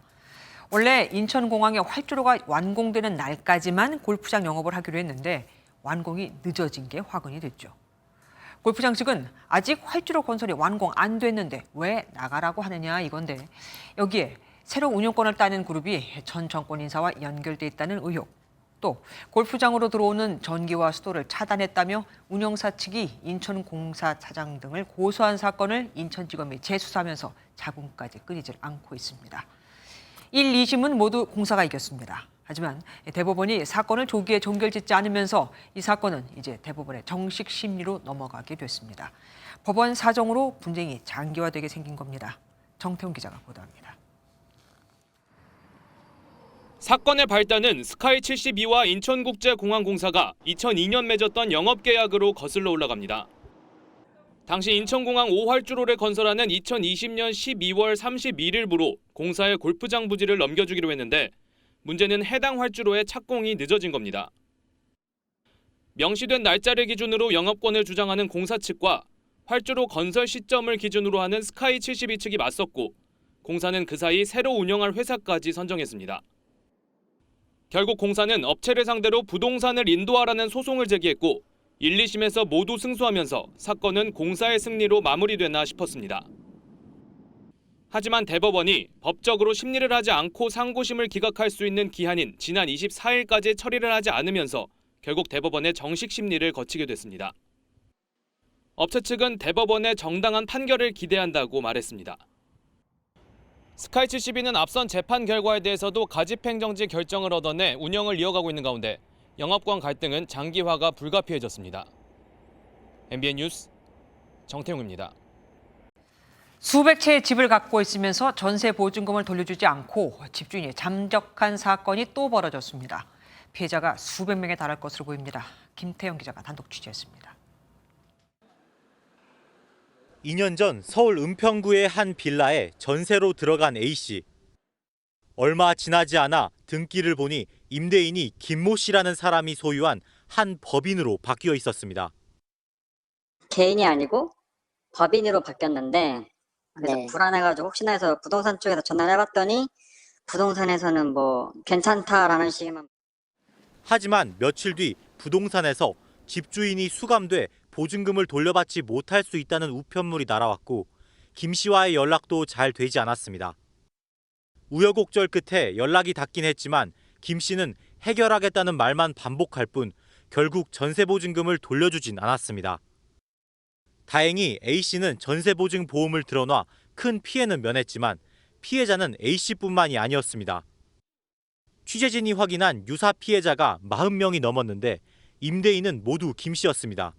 원래 인천공항의 활주로가 완공되는 날까지만 골프장 영업을 하기로 했는데 완공이 늦어진 게 화근이 됐죠. 골프장 측은 아직 활주로 건설이 완공 안 됐는데 왜 나가라고 하느냐 이건데 여기에 새로 운영권을 따는 그룹이 전 정권 인사와 연결돼 있다는 의혹, 또 골프장으로 들어오는 전기와 수도를 차단했다며 운영사 측이 인천공사 차장 등을 고소한 사건을 인천지검이 재수사하면서 잡음까지 끊이질 않고 있습니다. 1, 2심은 모두 공사가 이겼습니다. 하지만 대법원이 사건을 조기에 종결짓지 않으면서 이 사건은 이제 대법원의 정식 심리로 넘어가게 됐습니다. 법원 사정으로 분쟁이 장기화되게 생긴 겁니다. 정태훈 기자가 보도합니다. 사건의 발단은 스카이72와 인천국제공항공사가 2002년 맺었던 영업계약으로 거슬러 올라갑니다. 당시 인천공항 5활주로를 건설하는 2020년 12월 31일부로 공사의 골프장 부지를 넘겨주기로 했는데 문제는 해당 활주로의 착공이 늦어진 겁니다. 명시된 날짜를 기준으로 영업권을 주장하는 공사 측과 활주로 건설 시점을 기준으로 하는 스카이72 측이 맞섰고 공사는 그 사이 새로 운영할 회사까지 선정했습니다. 결국 공사는 업체를 상대로 부동산을 인도하라는 소송을 제기했고 1, 2심에서 모두 승소하면서 사건은 공사의 승리로 마무리되나 싶었습니다. 하지만 대법원이 법적으로 심리를 하지 않고 상고심을 기각할 수 있는 기한인 지난 24일까지 처리를 하지 않으면서 결국 대법원의 정식 심리를 거치게 됐습니다. 업체 측은 대법원의 정당한 판결을 기대한다고 말했습니다. 스카이72는 앞선 재판 결과에 대해서도 가집행정지 결정을 얻어내 운영을 이어가고 있는 가운데 영업권 갈등은 장기화가 불가피해졌습니다. MBN 뉴스 정태웅입니다. 수백 채의 집을 갖고 있으면서 전세 보증금을 돌려주지 않고 집주인이 잠적한 사건이 또 벌어졌습니다. 피해자가 수백 명에 달할 것으로 보입니다. 김태영 기자가 단독 취재했습니다. 2년 전 서울 은평구의 한 빌라에 전세로 들어간 A씨. 얼마 지나지 않아 등기를 보니 임대인이 김모 씨라는 사람이 소유한 한 법인으로 바뀌어 있었습니다. 개인이 아니고 법인으로 바뀌었는데 그래서 불안해가지고 혹시나 해서 부동산 쪽에서 전화를 해봤더니 부동산에서는 뭐 괜찮다라는 식의만. 하지만 며칠 뒤 부동산에서 집주인이 수감돼 보증금을 돌려받지 못할 수 있다는 우편물이 날아왔고 김 씨와의 연락도 잘 되지 않았습니다. 우여곡절 끝에 연락이 닿긴 했지만 김 씨는 해결하겠다는 말만 반복할 뿐 결국 전세보증금을 돌려주진 않았습니다. 다행히 A씨는 전세보증보험을 들어놔 큰 피해는 면했지만 피해자는 A씨뿐만이 아니었습니다. 취재진이 확인한 유사 피해자가 40명이 넘었는데 임대인은 모두 김 씨였습니다.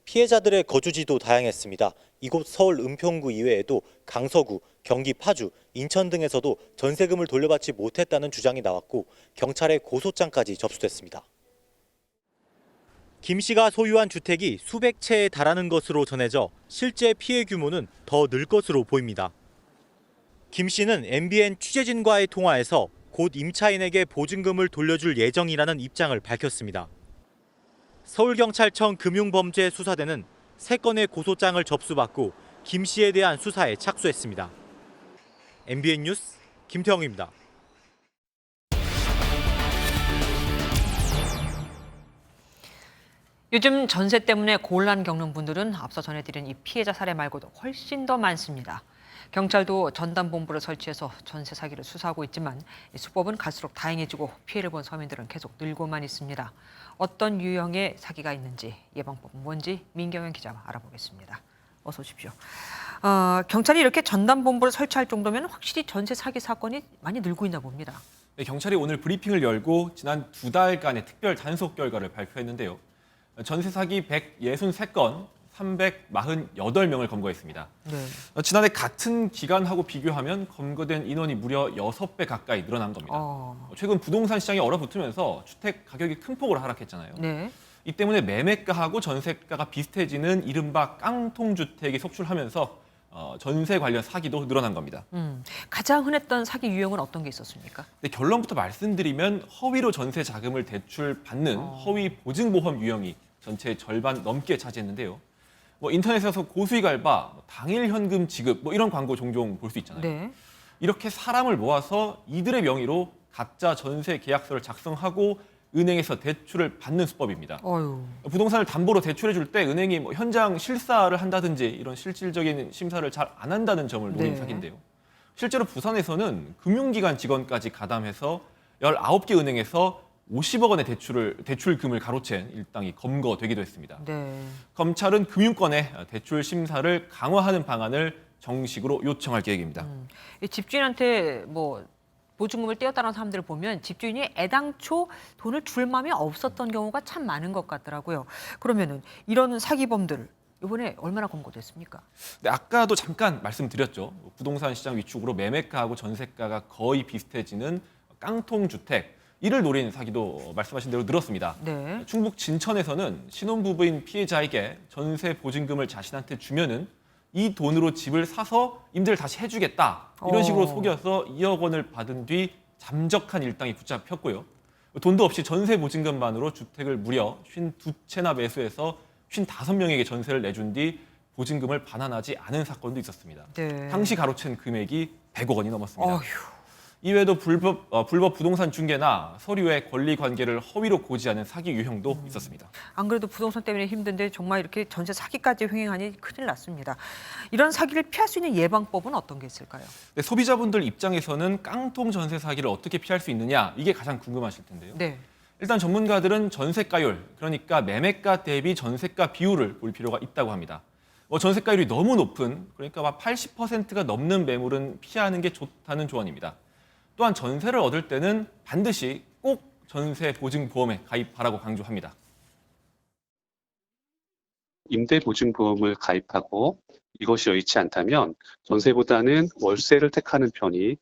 피해자들의 거주지도 다양했습니다. 이곳 서울 은평구 이외에도 강서구, 경기 파주, 인천 등에서도 전세금을 돌려받지 못했다는 주장이 나왔고 경찰에 고소장까지 접수됐습니다. 김 씨가 소유한 주택이 수백 채에 달하는 것으로 전해져 실제 피해 규모는 더 늘 것으로 보입니다. 김 씨는 MBN 취재진과의 통화에서 곧 임차인에게 보증금을 돌려줄 예정이라는 입장을 밝혔습니다. 서울경찰청 금융범죄수사대는 3건의 고소장을 접수받고 김 씨에 대한 수사에 착수했습니다. MBN 뉴스 김태형입니다. 요즘 전세 때문에 곤란 겪는 분들은 앞서 전해드린 이 피해자 사례 말고도 훨씬 더 많습니다. 경찰도 전담본부를 설치해서 전세 사기를 수사하고 있지만 수법은 갈수록 다양해지고 피해를 본 서민들은 계속 늘고만 있습니다. 어떤 유형의 사기가 있는지, 예방법은 뭔지 민경현 기자가 알아보겠습니다. 어서 오십시오. 경찰이 이렇게 전담본부를 설치할 정도면 확실히 전세 사기 사건이 많이 늘고 있나 봅니다. 네, 경찰이 오늘 브리핑을 열고 지난 2달간의 특별 단속 결과를 발표했는데요. 전세 사기 163건, 348명을 검거했습니다. 네. 지난해 같은 기간하고 비교하면 검거된 인원이 무려 6배 가까이 늘어난 겁니다. 최근 부동산 시장이 얼어붙으면서 주택 가격이 큰 폭으로 하락했잖아요. 네. 이 때문에 매매가하고 전세가가 비슷해지는 이른바 깡통주택이 속출하면서 전세 관련 사기도 늘어난 겁니다. 가장 흔했던 사기 유형은 어떤 게 있었습니까? 네, 결론부터 말씀드리면 허위로 전세 자금을 대출받는 허위 보증보험 유형이 전체의 절반 넘게 차지했는데요. 인터넷에서 고수익 알바, 당일 현금 지급 이런 광고 종종 볼 수 있잖아요. 네. 이렇게 사람을 모아서 이들의 명의로 가짜 전세 계약서를 작성하고 은행에서 대출을 받는 수법입니다. 부동산을 담보로 대출해 줄 때 은행이 현장 실사를 한다든지 이런 실질적인 심사를 잘 안 한다는 점을 노린 사기인데요. 실제로 부산에서는 금융기관 직원까지 가담해서 19개 은행에서 50억 원의 대출금을 가로챈 일당이 검거되기도 했습니다. 네. 검찰은 금융권의 대출 심사를 강화하는 방안을 정식으로 요청할 계획입니다. 집주인한테 보증금을 떼었다는 사람들을 보면 집주인이 애당초 돈을 줄 마음이 없었던 경우가 참 많은 것 같더라고요. 그러면은 이런 사기범들 이번에 얼마나 검거됐습니까? 네, 아까도 잠깐 말씀드렸죠. 부동산 시장 위축으로 매매가하고 전세가가 거의 비슷해지는 깡통주택. 이를 노린 사기도 말씀하신 대로 늘었습니다. 네. 충북 진천에서는 신혼부부인 피해자에게 전세 보증금을 자신한테 주면은 이 돈으로 집을 사서 임대를 다시 해주겠다. 이런 식으로 속여서 2억 원을 받은 뒤 잠적한 일당이 붙잡혔고요. 돈도 없이 전세 보증금만으로 주택을 무려 52채나 매수해서 55명에게 전세를 내준 뒤 보증금을 반환하지 않은 사건도 있었습니다. 네. 당시 가로챈 금액이 100억 원이 넘었습니다. 어휴. 이외에도 불법 부동산 중개나 서류의 권리 관계를 허위로 고지하는 사기 유형도 있었습니다. 안 그래도 부동산 때문에 힘든데 정말 이렇게 전세 사기까지 횡행하니 큰일 났습니다. 이런 사기를 피할 수 있는 예방법은 어떤 게 있을까요? 네, 소비자분들 입장에서는 깡통 전세 사기를 어떻게 피할 수 있느냐 이게 가장 궁금하실 텐데요. 네. 일단 전문가들은 전세가율, 그러니까 매매가 대비 전세가 비율을 볼 필요가 있다고 합니다. 전세가율이 너무 높은, 그러니까 80%가 넘는 매물은 피하는 게 좋다는 조언입니다. 또한 전세를 얻을 때는 반드시 꼭 전세 보증보험에 가입하라고 강조합니다. 임대보증보험을 가입하고 이것이 여의치 않다면 전세보다는 월세를 택하는 편이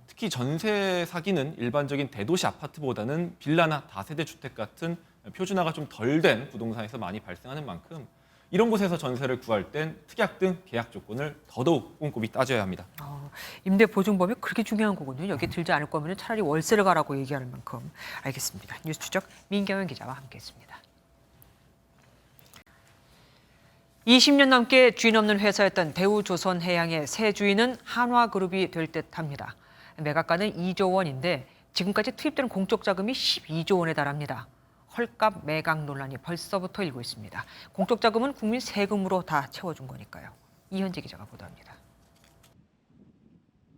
특히 전세 사기는 일반적인 대도시 아파트보다는 빌라나 다세대 주택 같은 표준화가 좀 덜 된 부동산에서 많이 발생하는 만큼 이런 곳에서 전세를 구할 땐 특약 등 계약 조건을 더더욱 꼼꼼히 따져야 합니다. 임대보증보험이 그렇게 중요한 거군요. 여기 들지 않을 거면 차라리 월세를 가라고 얘기하는 만큼. 알겠습니다. 뉴스 추적 민경현 기자와 함께했습니다. 20년 넘게 주인 없는 회사였던 대우조선해양의 새 주인은 한화그룹이 될 듯합니다. 매각가는 2조 원인데 지금까지 투입된 공적 자금이 12조 원에 달합니다. 헐값 매각 논란이 벌써부터 일고 있습니다. 공적 자금은 국민 세금으로 다 채워준 거니까요. 이현지 기자가 보도합니다.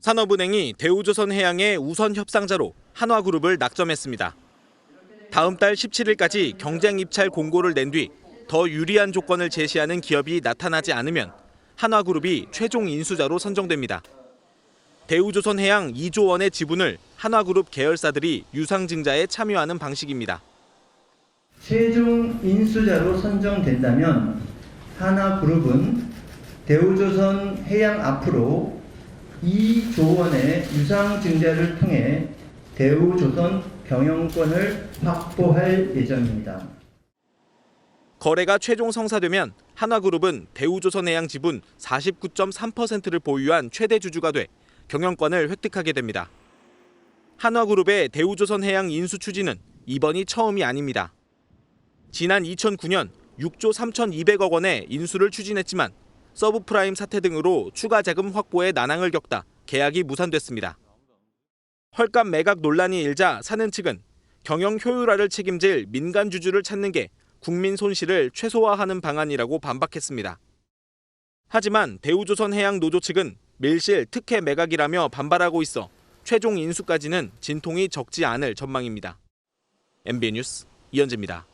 산업은행이 대우조선해양의 우선 협상자로 한화그룹을 낙점했습니다. 다음 달 17일까지 경쟁 입찰 공고를 낸 뒤 더 유리한 조건을 제시하는 기업이 나타나지 않으면 한화그룹이 최종 인수자로 선정됩니다. 대우조선해양 2조 원의 지분을 한화그룹 계열사들이 유상증자에 참여하는 방식입니다. 최종 인수자로 선정된다면 한화그룹은 대우조선해양 앞으로 2조 원의 유상증자를 통해 대우조선 경영권을 확보할 예정입니다. 거래가 최종 성사되면 한화그룹은 대우조선해양 지분 49.3%를 보유한 최대 주주가 돼 경영권을 획득하게 됩니다. 한화그룹의 대우조선해양 인수 추진은 이번이 처음이 아닙니다. 지난 2009년 6조 3,200억 원의 인수를 추진했지만 서브프라임 사태 등으로 추가 자금 확보에 난항을 겪다 계약이 무산됐습니다. 헐값 매각 논란이 일자 사는 측은 경영 효율화를 책임질 민간 주주를 찾는 게 국민 손실을 최소화하는 방안이라고 반박했습니다. 하지만 대우조선해양 노조 측은 밀실 특혜 매각이라며 반발하고 있어 최종 인수까지는 진통이 적지 않을 전망입니다. MBN 뉴스 이현지입니다.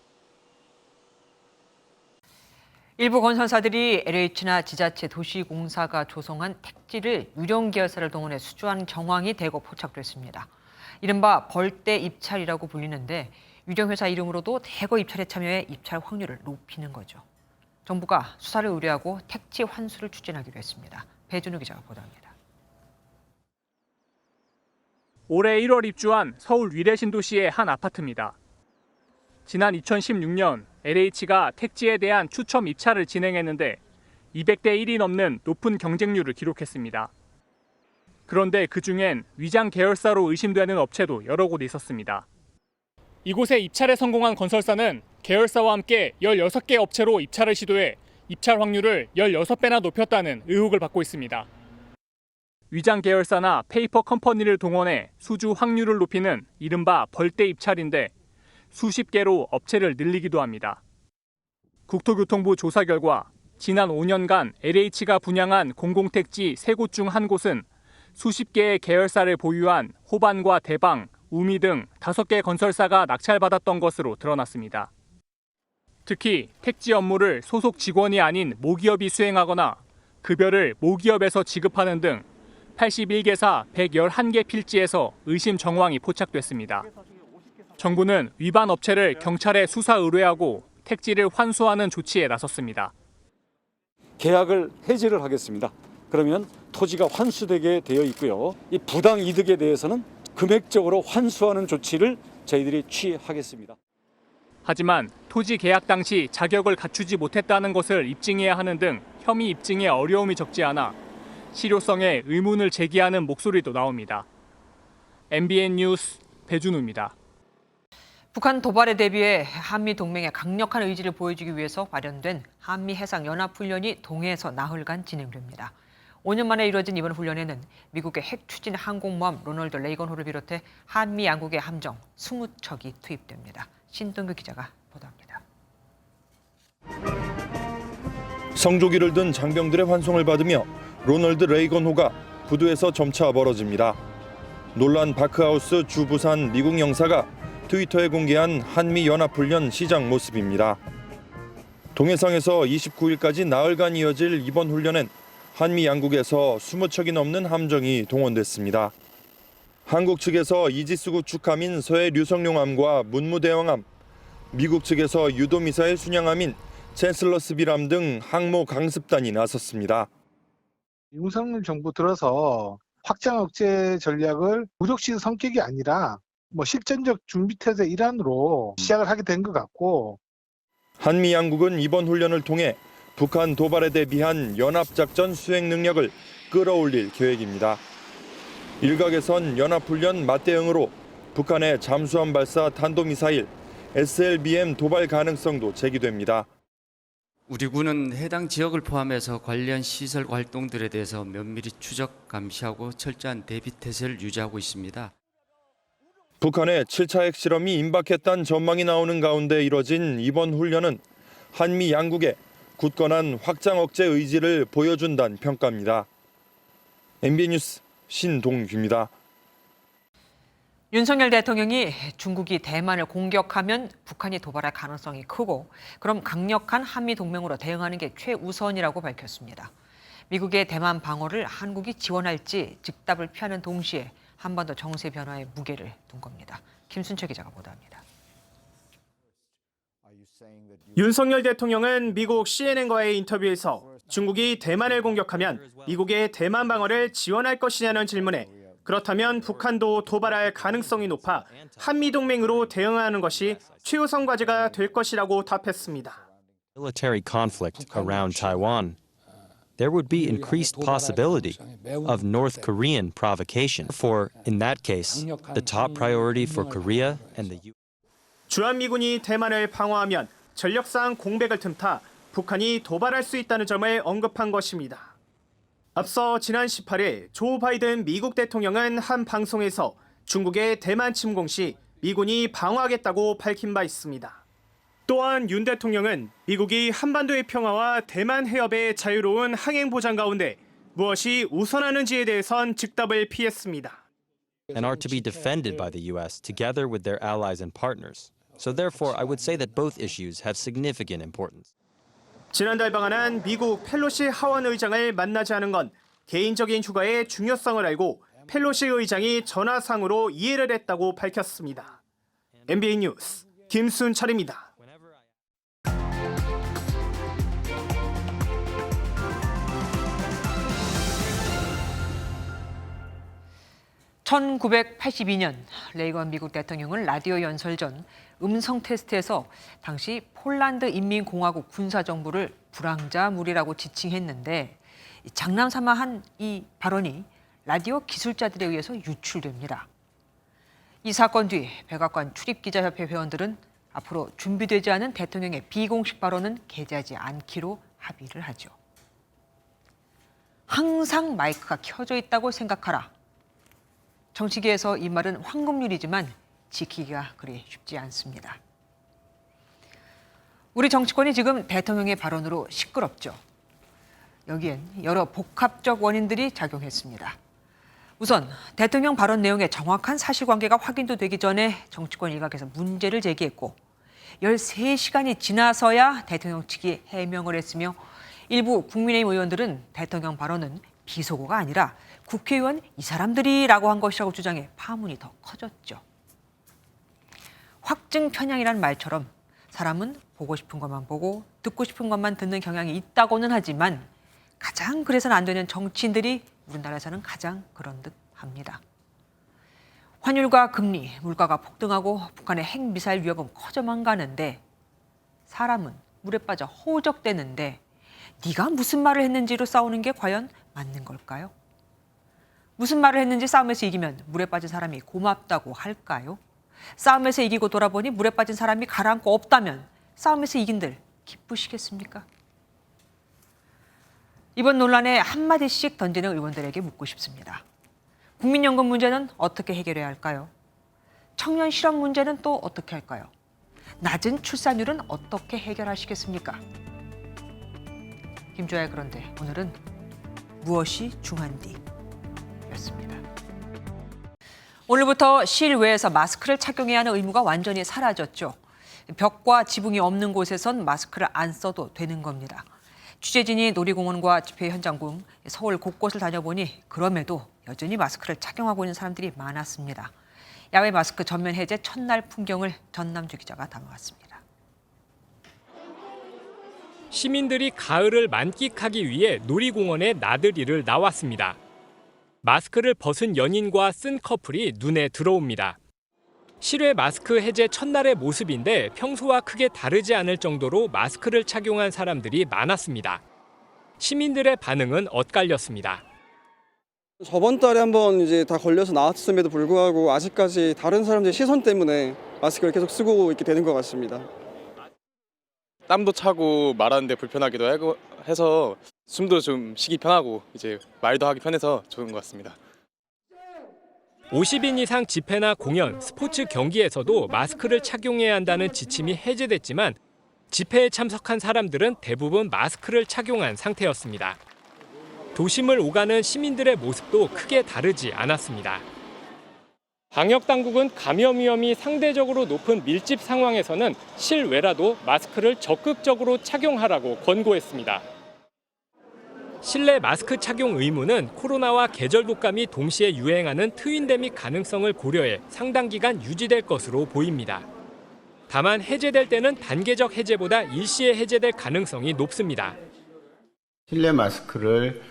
일부 건설사들이 LH나 지자체 도시공사가 조성한 택지를 유령 계열사를 동원해 수주한 정황이 대거 포착됐습니다. 이른바 벌떼 입찰이라고 불리는데 유령 회사 이름으로도 대거 입찰에 참여해 입찰 확률을 높이는 거죠. 정부가 수사를 의뢰하고 택지 환수를 추진하기로 했습니다. 배준우 기자가 보도합니다. 올해 1월 입주한 서울 위례신도시의 한 아파트입니다. 지난 2016년 LH가 택지에 대한 추첨 입찰을 진행했는데 200대 1이 넘는 높은 경쟁률을 기록했습니다. 그런데 그중엔 위장 계열사로 의심되는 업체도 여러 곳 있었습니다. 이곳에 입찰에 성공한 건설사는 계열사와 함께 16개 업체로 입찰을 시도해 입찰 확률을 16배나 높였다는 의혹을 받고 있습니다. 위장 계열사나 페이퍼 컴퍼니를 동원해 수주 확률을 높이는 이른바 벌떼 입찰인데 수십 개로 업체를 늘리기도 합니다. 국토교통부 조사 결과 지난 5년간 LH가 분양한 공공택지 3곳 중 한 곳은 수십 개의 계열사를 보유한 호반과 대방, 우미 등 5개 건설사가 낙찰받았던 것으로 드러났습니다. 특히 택지 업무를 소속 직원이 아닌 모기업이 수행하거나 급여를 모기업에서 지급하는 등 81개사 111개 필지에서 의심 정황이 포착됐습니다. 정부는 위반 업체를 경찰에 수사 의뢰하고 택지를 환수하는 조치에 나섰습니다. 계약을 해지를 하겠습니다. 그러면 토지가 환수되게 되어 있고요. 이 부당 이득에 대해서는 금액적으로 환수하는 조치를 저희들이 취하겠습니다. 하지만 토지 계약 당시 자격을 갖추지 못했다는 것을 입증해야 하는 등 혐의 입증에 어려움이 적지 않아 실효성에 의문을 제기하는 목소리도 나옵니다. MBN 뉴스 배준우입니다. 북한 도발에 대비해 한미 동맹의 강력한 의지를 보여주기 위해서 마련된 한미 해상 연합 훈련이 동해에서 나흘간 진행됩니다. 5년 만에 이뤄진 이번 훈련에는 미국의 핵 추진 항공모함 로널드 레이건호를 비롯해 한미 양국의 함정 20척이 투입됩니다. 신동규 기자가 보도합니다. 성조기를 든 장병들의 환송을 받으며 로널드 레이건호가 부두에서 점차 멀어집니다. 놀란 바크하우스 주부산 미국 영사가 트위터에 공개한 한미 연합훈련 시작 모습입니다. 동해상에서 29일까지 나흘간 이어질 이번 훈련엔 한미 양국에서 20척이 넘는 함정이 동원됐습니다. 한국 측에서 이지스 구축함인 서해 류성룡함과 문무대왕함, 미국 측에서 유도미사일 순양함인 챈슬러스비람 등 항모 강습단이 나섰습니다. 윤석열 정부 들어서 확장 억제 전략을 무력식 성격이 아니라 실전적 준비태세 일환으로 시작을 하게 된 것 같고, 한미 양국은 이번 훈련을 통해 북한 도발에 대비한 연합작전 수행 능력을 끌어올릴 계획입니다. 일각에선 연합훈련 맞대응으로 북한의 잠수함 발사 탄도미사일 SLBM 도발 가능성도 제기됩니다. 우리 군은 해당 지역을 포함해서 관련 시설 활동들에 대해서 면밀히 추적, 감시하고 철저한 대비 태세를 유지하고 있습니다. 북한의 7차 핵실험이 임박했다는 전망이 나오는 가운데 이뤄진 이번 훈련은 한미 양국의 굳건한 확장 억제 의지를 보여준다는 평가입니다. MBN 뉴스 신동규입니다. 윤석열 대통령이 중국이 대만을 공격하면 북한이 도발할 가능성이 크고 그럼 강력한 한미 동맹으로 대응하는 게 최우선이라고 밝혔습니다. 미국의 대만 방어를 한국이 지원할지 즉답을 피하는 동시에 한반도 정세 변화에 무게를 둔 겁니다. 김순철 기자가 보도합니다. 윤석열 대통령은 미국 CNN과의 인터뷰에서 중국이 대만을 공격하면 미국의 대만 방어를 지원할 것이냐는 질문에 그렇다면 북한도 도발할 가능성이 높아 한미동맹으로 대응하는 것이 최우선 과제가 될 것이라고 답했습니다. Military conflict around Taiwan, there would be increased possibility of North Korean provocation. For, in that case, the top priority for Korea and the U.S. 주한미군이 대만을 방어하면 전력상 공백을 틈타 북한이 도발할 수 있다는 점을 언급한 것입니다. 앞서 지난 18일 조 바이든 미국 대통령은 한 방송에서 중국의 대만 침공 시 미군이 방어하겠다고 밝힌 바 있습니다. 또한 윤 대통령은 미국이 한반도의 평화와 대만 해협의 자유로운 항행 보장 가운데 무엇이 우선하는지에 대해선 즉답을 피했습니다. and are to be defended by the U.S. together with their allies and partners. So therefore, I would say that both issues have significant importance. 지난달 방한한 미국 펠로시 하원 의장을 만나지 않은 건 개인적인 휴가의 중요성을 알고 펠로시 의장이 전화상으로 이해를 했다고 밝혔습니다. MBN 뉴스 김순철입니다. (1982년) 레이건 미국 대통령은 라디오 연설 전 음성 테스트에서 당시 폴란드 인민공화국 군사정부를 불황자물이라고 지칭했는데 장난삼아 한 이 발언이 라디오 기술자들에 의해서 유출됩니다. 이 사건 뒤 백악관 출입기자협회 회원들은 앞으로 준비되지 않은 대통령의 비공식 발언은 게재하지 않기로 합의를 하죠. 항상 마이크가 켜져 있다고 생각하라. 정치계에서 이 말은 황금률이지만 지키기가 그리 쉽지 않습니다. 우리 정치권이 지금 대통령의 발언으로 시끄럽죠. 여기엔 여러 복합적 원인들이 작용했습니다. 우선 대통령 발언 내용의 정확한 사실관계가 확인도 되기 전에 정치권 일각에서 문제를 제기했고 13시간이 지나서야 대통령 측이 해명을 했으며 일부 국민의힘 의원들은 대통령 발언은 비속어가 아니라 국회의원 이 사람들이라고 한 것이라고 주장해 파문이 더 커졌죠. 확증 편향이란 말처럼 사람은 보고 싶은 것만 보고 듣고 싶은 것만 듣는 경향이 있다고는 하지만 가장 그래서는 안 되는 정치인들이 우리나라에서는 가장 그런 듯 합니다. 환율과 금리, 물가가 폭등하고 북한의 핵미사일 위협은 커져만 가는데 사람은 물에 빠져 허우적대는데 네가 무슨 말을 했는지로 싸우는 게 과연 맞는 걸까요? 무슨 말을 했는지 싸움에서 이기면 물에 빠진 사람이 고맙다고 할까요? 싸움에서 이기고 돌아보니 물에 빠진 사람이 가라앉고 없다면 싸움에서 이긴들 기쁘시겠습니까? 이번 논란에 한마디씩 던지는 의원들에게 묻고 싶습니다. 국민연금 문제는 어떻게 해결해야 할까요? 청년 실업 문제는 또 어떻게 할까요? 낮은 출산율은 어떻게 해결하시겠습니까? 김주아의 그런데 오늘은 무엇이 중한디? 였습니다. 오늘부터 실외에서 마스크를 착용해야 하는 의무가 완전히 사라졌죠. 벽과 지붕이 없는 곳에선 마스크를 안 써도 되는 겁니다. 취재진이 놀이공원과 집회 현장 등 서울 곳곳을 다녀보니 그럼에도 여전히 마스크를 착용하고 있는 사람들이 많았습니다. 야외 마스크 전면 해제 첫날 풍경을 전남주 기자가 담아왔습니다. 시민들이 가을을 만끽하기 위해 놀이공원에 나들이를 나왔습니다. 마스크를 벗은 연인과 쓴 커플이 눈에 들어옵니다. 실외 마스크 해제 첫날의 모습인데 평소와 크게 다르지 않을 정도로 마스크를 착용한 사람들이 많았습니다. 시민들의 반응은 엇갈렸습니다. 저번 달에 한번 이제 다 걸려서 나왔음에도 불구하고 아직까지 다른 사람들의 시선 때문에 마스크를 계속 쓰고 있게 되는 것 같습니다. 땀도 차고 말하는데 불편하기도 해서 숨도 좀 쉬기 편하고 이제 말도 하기 편해서 좋은 것 같습니다. 50인 이상 집회나 공연, 스포츠 경기에서도 마스크를 착용해야 한다는 지침이 해제됐지만 집회에 참석한 사람들은 대부분 마스크를 착용한 상태였습니다. 도심을 오가는 시민들의 모습도 크게 다르지 않았습니다. 방역당국은 감염 위험이 상대적으로 높은 밀집 상황에서는 실외라도 마스크를 적극적으로 착용하라고 권고했습니다. 실내 마스크 착용 의무는 코로나와 계절 독감이 동시에 유행하는 트윈데믹 가능성을 고려해 상당 기간 유지될 것으로 보입니다. 다만 해제될 때는 단계적 해제보다 일시에 해제될 가능성이 높습니다. 실내 마스크를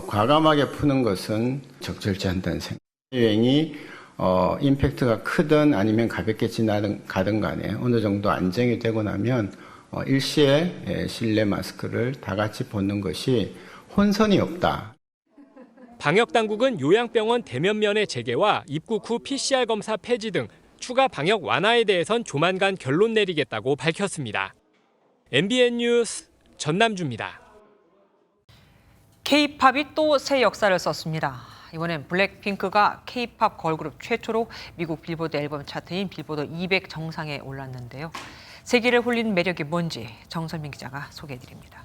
과감하게 푸는 것은 적절치 않다는 생각. 유행이 임팩트가 크든 아니면 가볍게 가든 간에 어느 정도 안정이 되고 나면 일시에 실내 마스크를 다 같이 벗는 것이 혼선이 없다. 방역당국은 요양병원 대면면의 재개와 입국 후 PCR 검사 폐지 등 추가 방역 완화에 대해선 조만간 결론 내리겠다고 밝혔습니다. MBN 뉴스 전남주입니다. K-팝이 또 새 역사를 썼습니다. 이번엔 블랙핑크가 K-팝 걸그룹 최초로 미국 빌보드 앨범 차트인 빌보드 200 정상에 올랐는데요. 세계를 홀린 매력이 뭔지 정선민 기자가 소개해드립니다.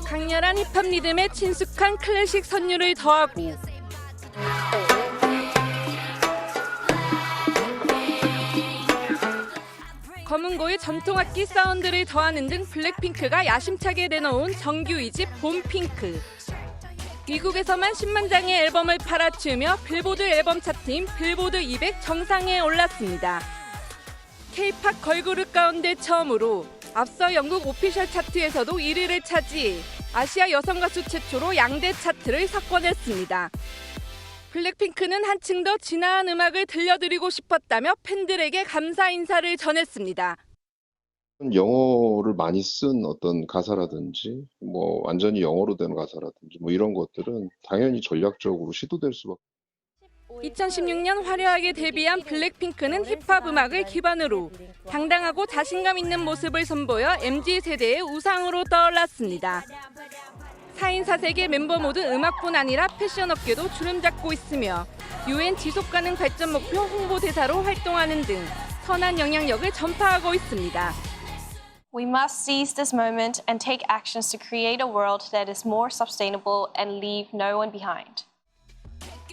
강렬한 힙합 리듬에 친숙한 클래식 선율을 더하고 검은고의 전통악기 사운드를 더하는 등 블랙핑크가 야심차게 내놓은 정규 2집 봄핑크. 미국에서만 10만 장의 앨범을 팔아치우며 빌보드 앨범 차트인 빌보드 200 정상에 올랐습니다. K-팝 걸그룹 가운데 처음으로 앞서 영국 오피셜 차트에서도 1위를 차지 아시아 여성 가수 최초로 양대 차트를 석권했습니다. 블랙핑크는 한층 더 진화한 음악을 들려드리고 싶었다며 팬들에게 감사 인사를 전했습니다. 영어를 많이 쓴 어떤 가사라든지 뭐 완전히 영어로 된 가사라든지 뭐 이런 것들은 당연히 전략적으로 시도될 수밖에. 2016년 화려하게 데뷔한 블랙핑크는 힙합 음악을 기반으로 당당하고 자신감 있는 모습을 선보여 MZ세대의 우상으로 떠올랐습니다. 4인 4색의 멤버 모두 음악뿐 아니라 패션 업계도 주름 잡고 있으며 UN 지속가능 발전 목표 홍보대사로 활동하는 등 선한 영향력을 전파하고 있습니다. We must seize this moment and take actions to create a world that is more sustainable and leave no one behind.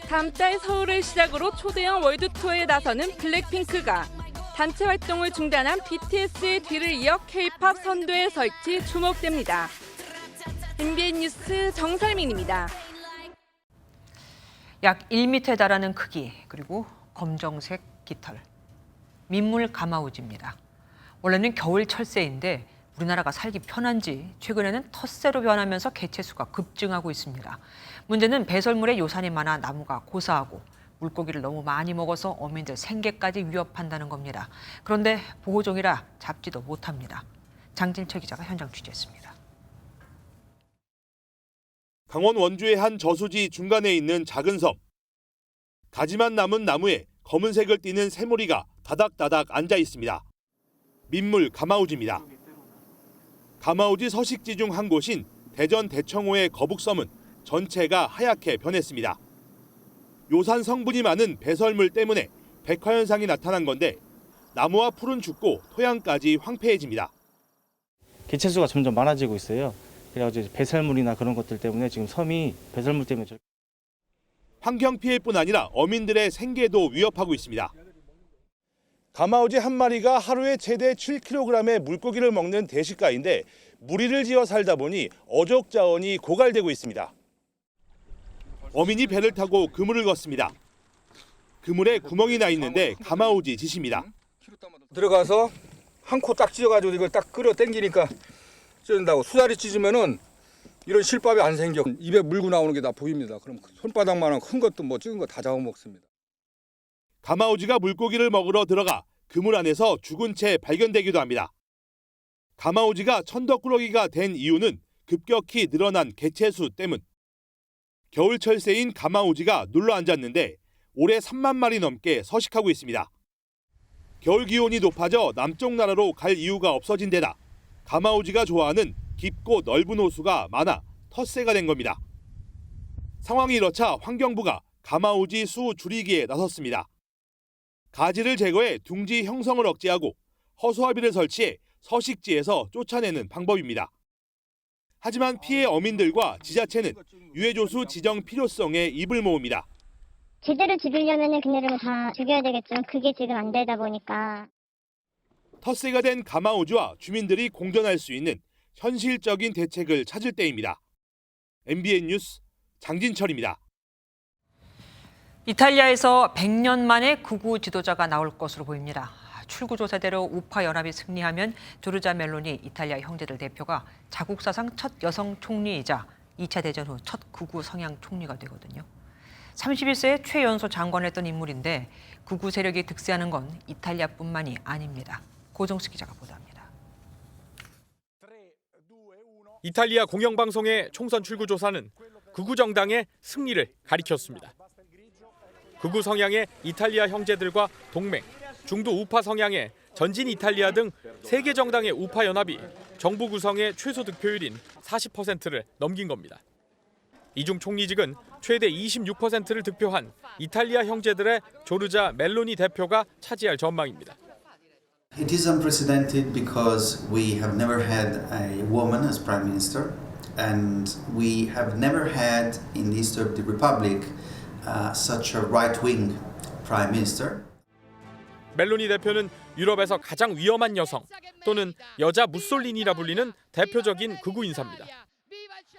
다음 달 서울을 시작으로 초대형 월드 투어에 나서는 블랙핑크가 단체 활동을 중단한 BTS의 뒤를 이어 K-팝 선두에 설지 주목됩니다. MBN 뉴스 정설민입니다. 약 1m에 달하는 크기, 그리고 검정색 깃털. 민물 가마우지입니다. 원래는 겨울 철새인데 우리나라가 살기 편한지 최근에는 텃새로 변하면서 개체수가 급증하고 있습니다. 문제는 배설물에 요산이 많아 나무가 고사하고 물고기를 너무 많이 먹어서 어민들 생계까지 위협한다는 겁니다. 그런데 보호종이라 잡지도 못합니다. 장진철 기자가 현장 취재했습니다. 강원 원주의 한 저수지 중간에 있는 작은 섬. 가지만 남은 나무에 검은색을 띠는 새무리가 다닥다닥 앉아 있습니다. 민물 가마우지입니다. 가마우지 서식지 중 한 곳인 대전 대청호의 거북섬은 전체가 하얗게 변했습니다. 요산 성분이 많은 배설물 때문에 백화현상이 나타난 건데 나무와 풀은 죽고 토양까지 황폐해집니다. 개체수가 점점 많아지고 있어요. 그래가지고 배설물이나 그런 것들 때문에 지금 섬이 배설물 때문에 환경 피해뿐 아니라 어민들의 생계도 위협하고 있습니다. 가마우지 한 마리가 하루에 최대 7kg의 물고기를 먹는 대식가인데 무리를 지어 살다 보니 어족 자원이 고갈되고 있습니다. 어민이 배를 타고 그물을 걷습니다. 그물에 구멍이 나 있는데 가마우지 짓입니다. 들어가서 한 코 딱 찢어가지고 이걸 딱 끌어 당기니까 찢는다고. 수다리 찢으면은 이런 실밥이 안 생겨. 입에 물고 나오는 게 다 보입니다. 그럼 손바닥만한 큰 것도 뭐 찢은 거 다 잡아먹습니다. 가마우지가 물고기를 먹으러 들어가 그물 안에서 죽은 채 발견되기도 합니다. 가마우지가 천덕꾸러기가 된 이유는 급격히 늘어난 개체수 때문. 겨울철새인 가마우지가 눌러 앉았는데 올해 3만 마리 넘게 서식하고 있습니다. 겨울 기온이 높아져 남쪽 나라로 갈 이유가 없어진 데다 가마우지가 좋아하는 깊고 넓은 호수가 많아 텃새가 된 겁니다. 상황이 이렇자 환경부가 가마우지 수 줄이기에 나섰습니다. 가지를 제거해 둥지 형성을 억제하고 허수아비를 설치해 서식지에서 쫓아내는 방법입니다. 하지만 피해 어민들과 지자체는 유해조수 지정 필요성에 입을 모읍니다. 제대로 죽이려면 그네를 다 죽여야 되겠지만 그게 지금 안 되다 보니까. 텃새가 된 가마우지와 주민들이 공존할 수 있는 현실적인 대책을 찾을 때입니다. MBN 뉴스 장진철입니다. 이탈리아에서 100년 만에 극우 지도자가 나올 것으로 보입니다. 출구조사대로 우파 연합이 승리하면 조르자 멜로니 이탈리아 형제들 대표가 자국 사상 첫 여성 총리이자 2차 대전 후 첫 극우 성향 총리가 되거든요. 31세에 최연소 장관을 했던 인물인데 극우 세력이 득세하는 건 이탈리아뿐만이 아닙니다. 고정수 기자가 보도합니다. 이탈리아 공영방송의 총선 출구조사는 극우 정당의 승리를 가리켰습니다. 극우 성향의 이탈리아 형제들과 동맹, 중도 우파 성향의 전진 이탈리아 등 3개 정당의 우파 연합이 정부 구성의 최소 득표율인 40%를 넘긴 겁니다. 이중 총리직은 최대 26%를 득표한 이탈리아 형제들의 조르자 멜로니 대표가 차지할 전망입니다. It is unprecedented because we have never had a woman as prime minister, and we have never had in the history of the republic such a right-wing prime minister. 멜로니 대표는 유럽에서 가장 위험한 여성 또는 여자 무솔리니라 불리는 대표적인 극우 인사입니다.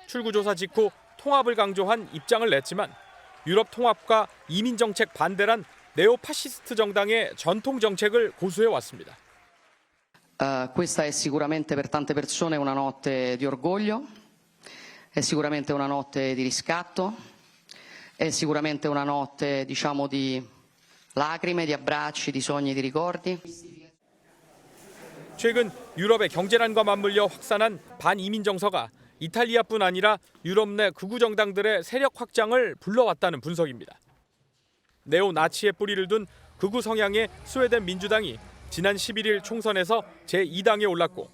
출구조사 직후 통합을 강조한 입장을 냈지만 유럽 통합과 이민 정책 반대란 네오파시스트 정당의 전통 정책을 고수해 왔습니다. Questa è sicuramente per tante persone una notte di orgoglio, è sicuramente una notte di riscatto, è sicuramente una notte, diciamo, di lacrime, di abbracci, di sogni, di ricordi. 최근 유럽의 경제난과 맞물려 확산한 반이민 정서가 이탈리아뿐 아니라 유럽 내 극우 정당들의 세력 확장을 불러왔다는 분석입니다. 네오나치의 뿌리를 둔 극우 성향의 스웨덴 민주당이 지난 11일 총선에서 제2당에 올랐고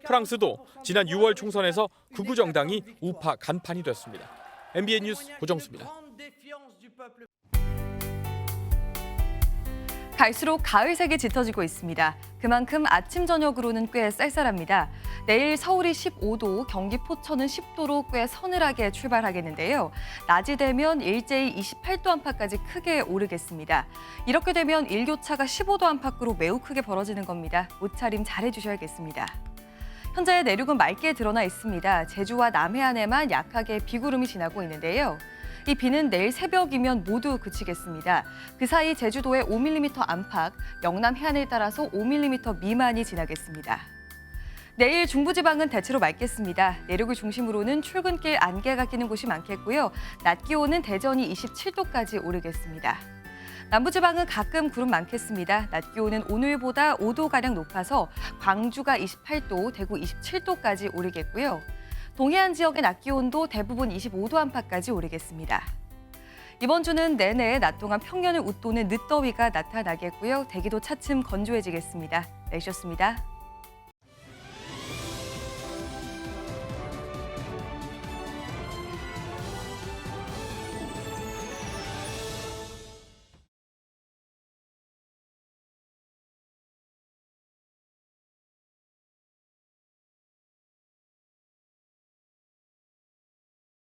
프랑스도 지난 6월 총선에서 극우 정당이 우파 간판이 됐습니다. MBN 뉴스 고정수입니다. 갈수록 가을색이 짙어지고 있습니다. 그만큼 아침 저녁으로는 꽤 쌀쌀합니다. 내일 서울이 15도, 경기 포천은 10도로 꽤 서늘하게 출발하겠는데요. 낮이 되면 일제히 28도 안팎까지 크게 오르겠습니다. 이렇게 되면 일교차가 15도 안팎으로 매우 크게 벌어지는 겁니다. 옷차림 잘해주셔야겠습니다. 현재 내륙은 맑게 드러나 있습니다. 제주와 남해안에만 약하게 비구름이 지나고 있는데요. 이 비는 내일 새벽이면 모두 그치겠습니다. 그 사이 제주도에 5mm 안팎, 영남 해안을 따라서 5mm 미만이 지나겠습니다. 내일 중부지방은 대체로 맑겠습니다. 내륙을 중심으로는 출근길 안개가 끼는 곳이 많겠고요. 낮 기온은 대전이 27도까지 오르겠습니다. 남부지방은 가끔 구름 많겠습니다. 낮 기온은 오늘보다 5도가량 높아서 광주가 28도, 대구 27도까지 오르겠고요. 동해안 지역의 낮 기온도 대부분 25도 안팎까지 오르겠습니다. 이번 주는 내내 낮 동안 평년을 웃도는 늦더위가 나타나겠고요. 대기도 차츰 건조해지겠습니다. 내주셨습니다.